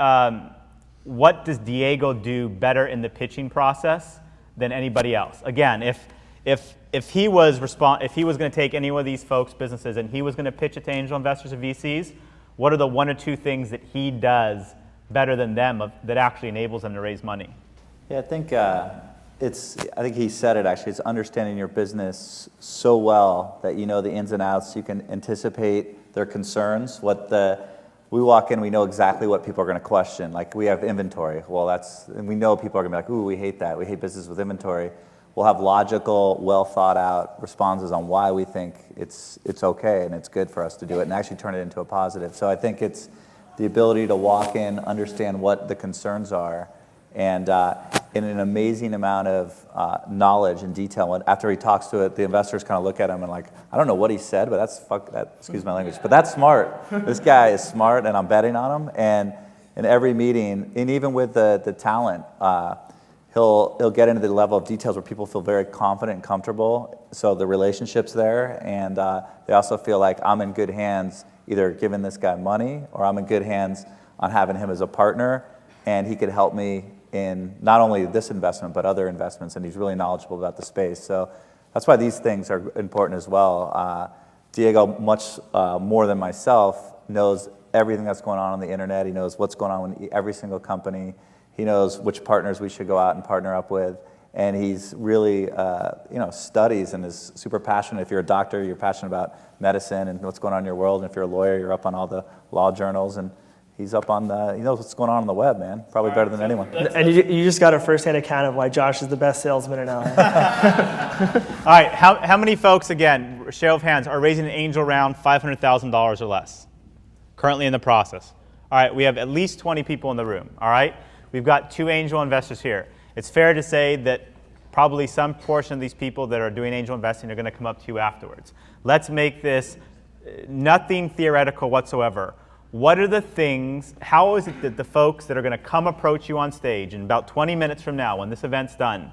does Diego do better in the pitching process than anybody else? Again, if he was going to take any one of these folks' businesses and he was going to pitch it to angel investors or VCs, what are the 1 or 2 things that he does better than them that actually enables them to raise money? Yeah, I think he said it actually. It's understanding your business so well that you know the ins and outs. You can anticipate their concerns. We walk in, we know exactly what people are going to question. Like, we have inventory. Well, and we know people are going to be like, ooh, we hate that. We hate business with inventory. We'll have logical, well thought out responses on why we think it's okay and it's good for us to do it, and actually turn it into a positive. So I think it's the ability to walk in, understand what the concerns are, and in an amazing amount of knowledge and detail. After he talks to it, the investors kind of look at him and like, I don't know what he said, but excuse my language, but that's smart. This guy is smart, and I'm betting on him. And in every meeting, and even with the talent, he'll get into the level of details where people feel very confident and comfortable. So the relationship's there, and they also feel like I'm in good hands, either giving this guy money or I'm in good hands on having him as a partner, and he could help me in not only this investment but other investments, and he's really knowledgeable about the space. So that's why these things are important as well. Diego, much more than myself, knows everything that's going on the internet. He knows what's going on with every single company. He knows which partners we should go out and partner up with, and he's really, studies and is super passionate. If you're a doctor, you're passionate about medicine and what's going on in your world, and if you're a lawyer, you're up on all the law journals, and he's up on he knows what's going on the web, man. Probably better than anyone. And you just got a first-hand account of why Josh is the best salesman in LA. All right, how many folks, again, show of hands, are raising an angel round $500,000 or less? Currently in the process. All right, we have at least 20 people in the room, all right? We've got 2 angel investors here. It's fair to say that probably some portion of these people that are doing angel investing are going to come up to you afterwards. Let's make this nothing theoretical whatsoever. What are the things, how is it that the folks that are going to come approach you on stage in about 20 minutes from now when this event's done,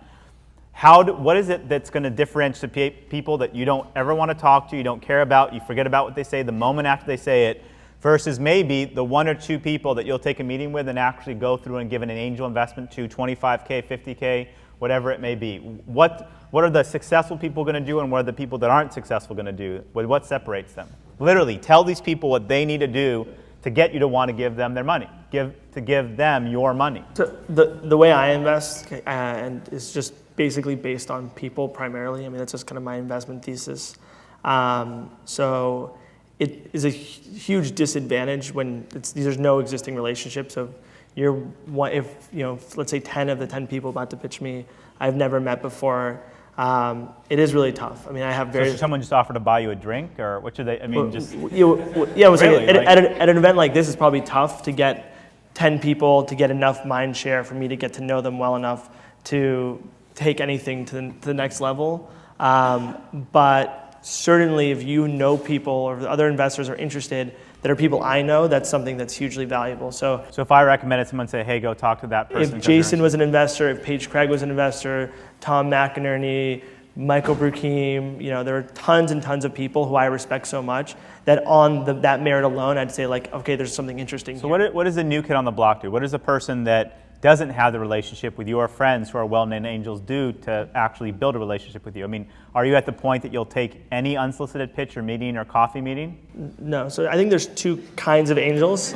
what is it that's going to differentiate people that you don't ever want to talk to, you don't care about, you forget about what they say the moment after they say it, versus maybe the 1 or 2 people that you'll take a meeting with and actually go through and give an angel investment to, 25K, 50K, whatever it may be. What are the successful people going to do, and what are the people that aren't successful going to do? What separates them? Literally, tell these people what they need to do to get you to want to give them their money, to give them your money. So the way I invest and is just basically based on people primarily. I mean, that's just kind of my investment thesis. So it is a huge disadvantage when there's no existing relationship. So if let's say 10 of the 10 people about to pitch me, I've never met before. It is really tough. I mean, I have very. So should someone just offer to buy you a drink, or what should they? I mean, just. Yeah, really? At an event like this, it's probably tough to get 10 people to get enough mind share for me to get to know them well enough to take anything to the next level. But certainly, if you know people or the other investors are interested that are people I know, that's something that's hugely valuable. So if I recommended someone say, hey, go talk to that person. If Jason was an investor, if Paige Craig was an investor, Tom McInerney, Michael Brukeem, there are tons and tons of people who I respect so much that on that merit alone, I'd say like, okay, there's something interesting here. So what does a new kid on the block do? What does a person that doesn't have the relationship with your friends who are well-known angels do to actually build a relationship with you? I mean, are you at the point that you'll take any unsolicited pitch or meeting or coffee meeting? No. So I think there's 2 kinds of angels.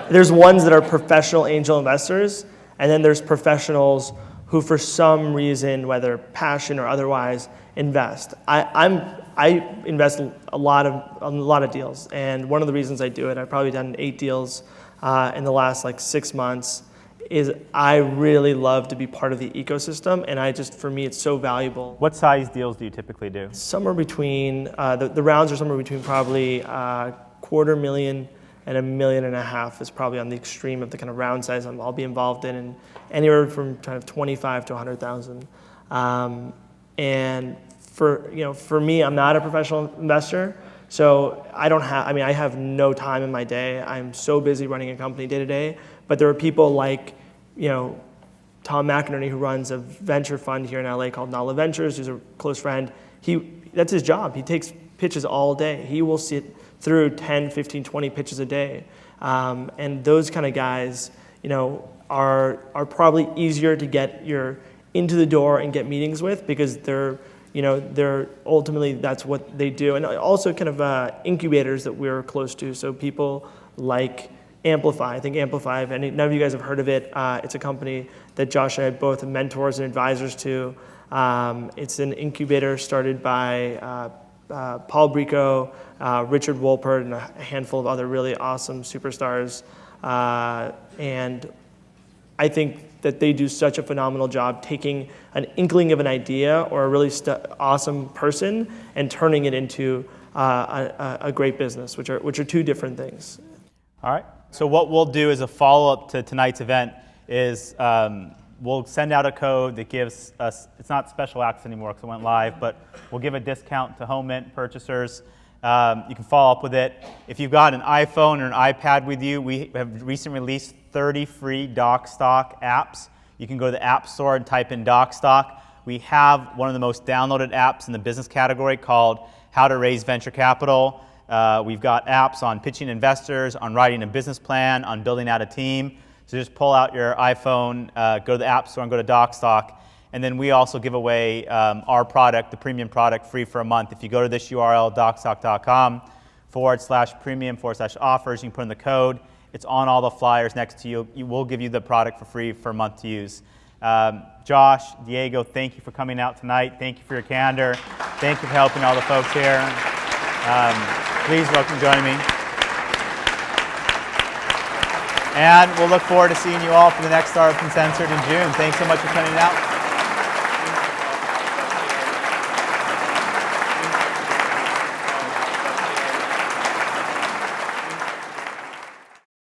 There's ones that are professional angel investors, and then there's professionals who for some reason, whether passion or otherwise, invest. I invest a lot of deals, and one of the reasons I do it, I've probably done 8 deals in the last 6 months, is I really love to be part of the ecosystem, and for me, it's so valuable. What size deals do you typically do? Somewhere between, the rounds are somewhere between probably $250,000 and $1.5 million is probably on the extreme of the kind of round size I'll be involved in, and anywhere from kind of 25 to 100,000. And for me, I'm not a professional investor, so I have no time in my day. I'm so busy running a company day to day. But there are people like, Tom McInerney, who runs a venture fund here in LA called Nala Ventures, who's a close friend. That's his job. He takes pitches all day. He will sit through 10, 15, 20 pitches a day. And those kind of guys, are probably easier to get into the door and get meetings with because they're ultimately that's what they do. And also kind of incubators that we're close to. So people like Amplify. I think Amplify, if none of you guys have heard of it, it's a company that Josh and I both are mentors and advisors to. It's an incubator started by Paul Brico, Richard Wolpert, and a handful of other really awesome superstars. And I think that they do such a phenomenal job taking an inkling of an idea or a really awesome person and turning it into a great business, which are 2 different things. All right. So what we'll do as a follow-up to tonight's event is we'll send out a code that gives us, it's not special access anymore because it went live, but we'll give a discount to Home Mint purchasers. You can follow up with it. If you've got an iPhone or an iPad with you, we have recently released 30 free DocStock apps. You can go to the App Store and type in DocStock. We have one of the most downloaded apps in the business category called How to Raise Venture Capital. We've got apps on pitching investors, on writing a business plan, on building out a team. So just pull out your iPhone, go to the App Store and go to DocStock. And then we also give away our product, the premium product, free for a month. If you go to this URL, docstock.com/premium/offers, you can put in the code. It's on all the flyers next to you. We'll give you the product for free for a month to use. Josh, Diego, thank you for coming out tonight. Thank you for your candor. Thank you for helping all the folks here. Please welcome joining me. And we'll look forward to seeing you all for the next Star of Uncensored in June. Thanks so much for coming out.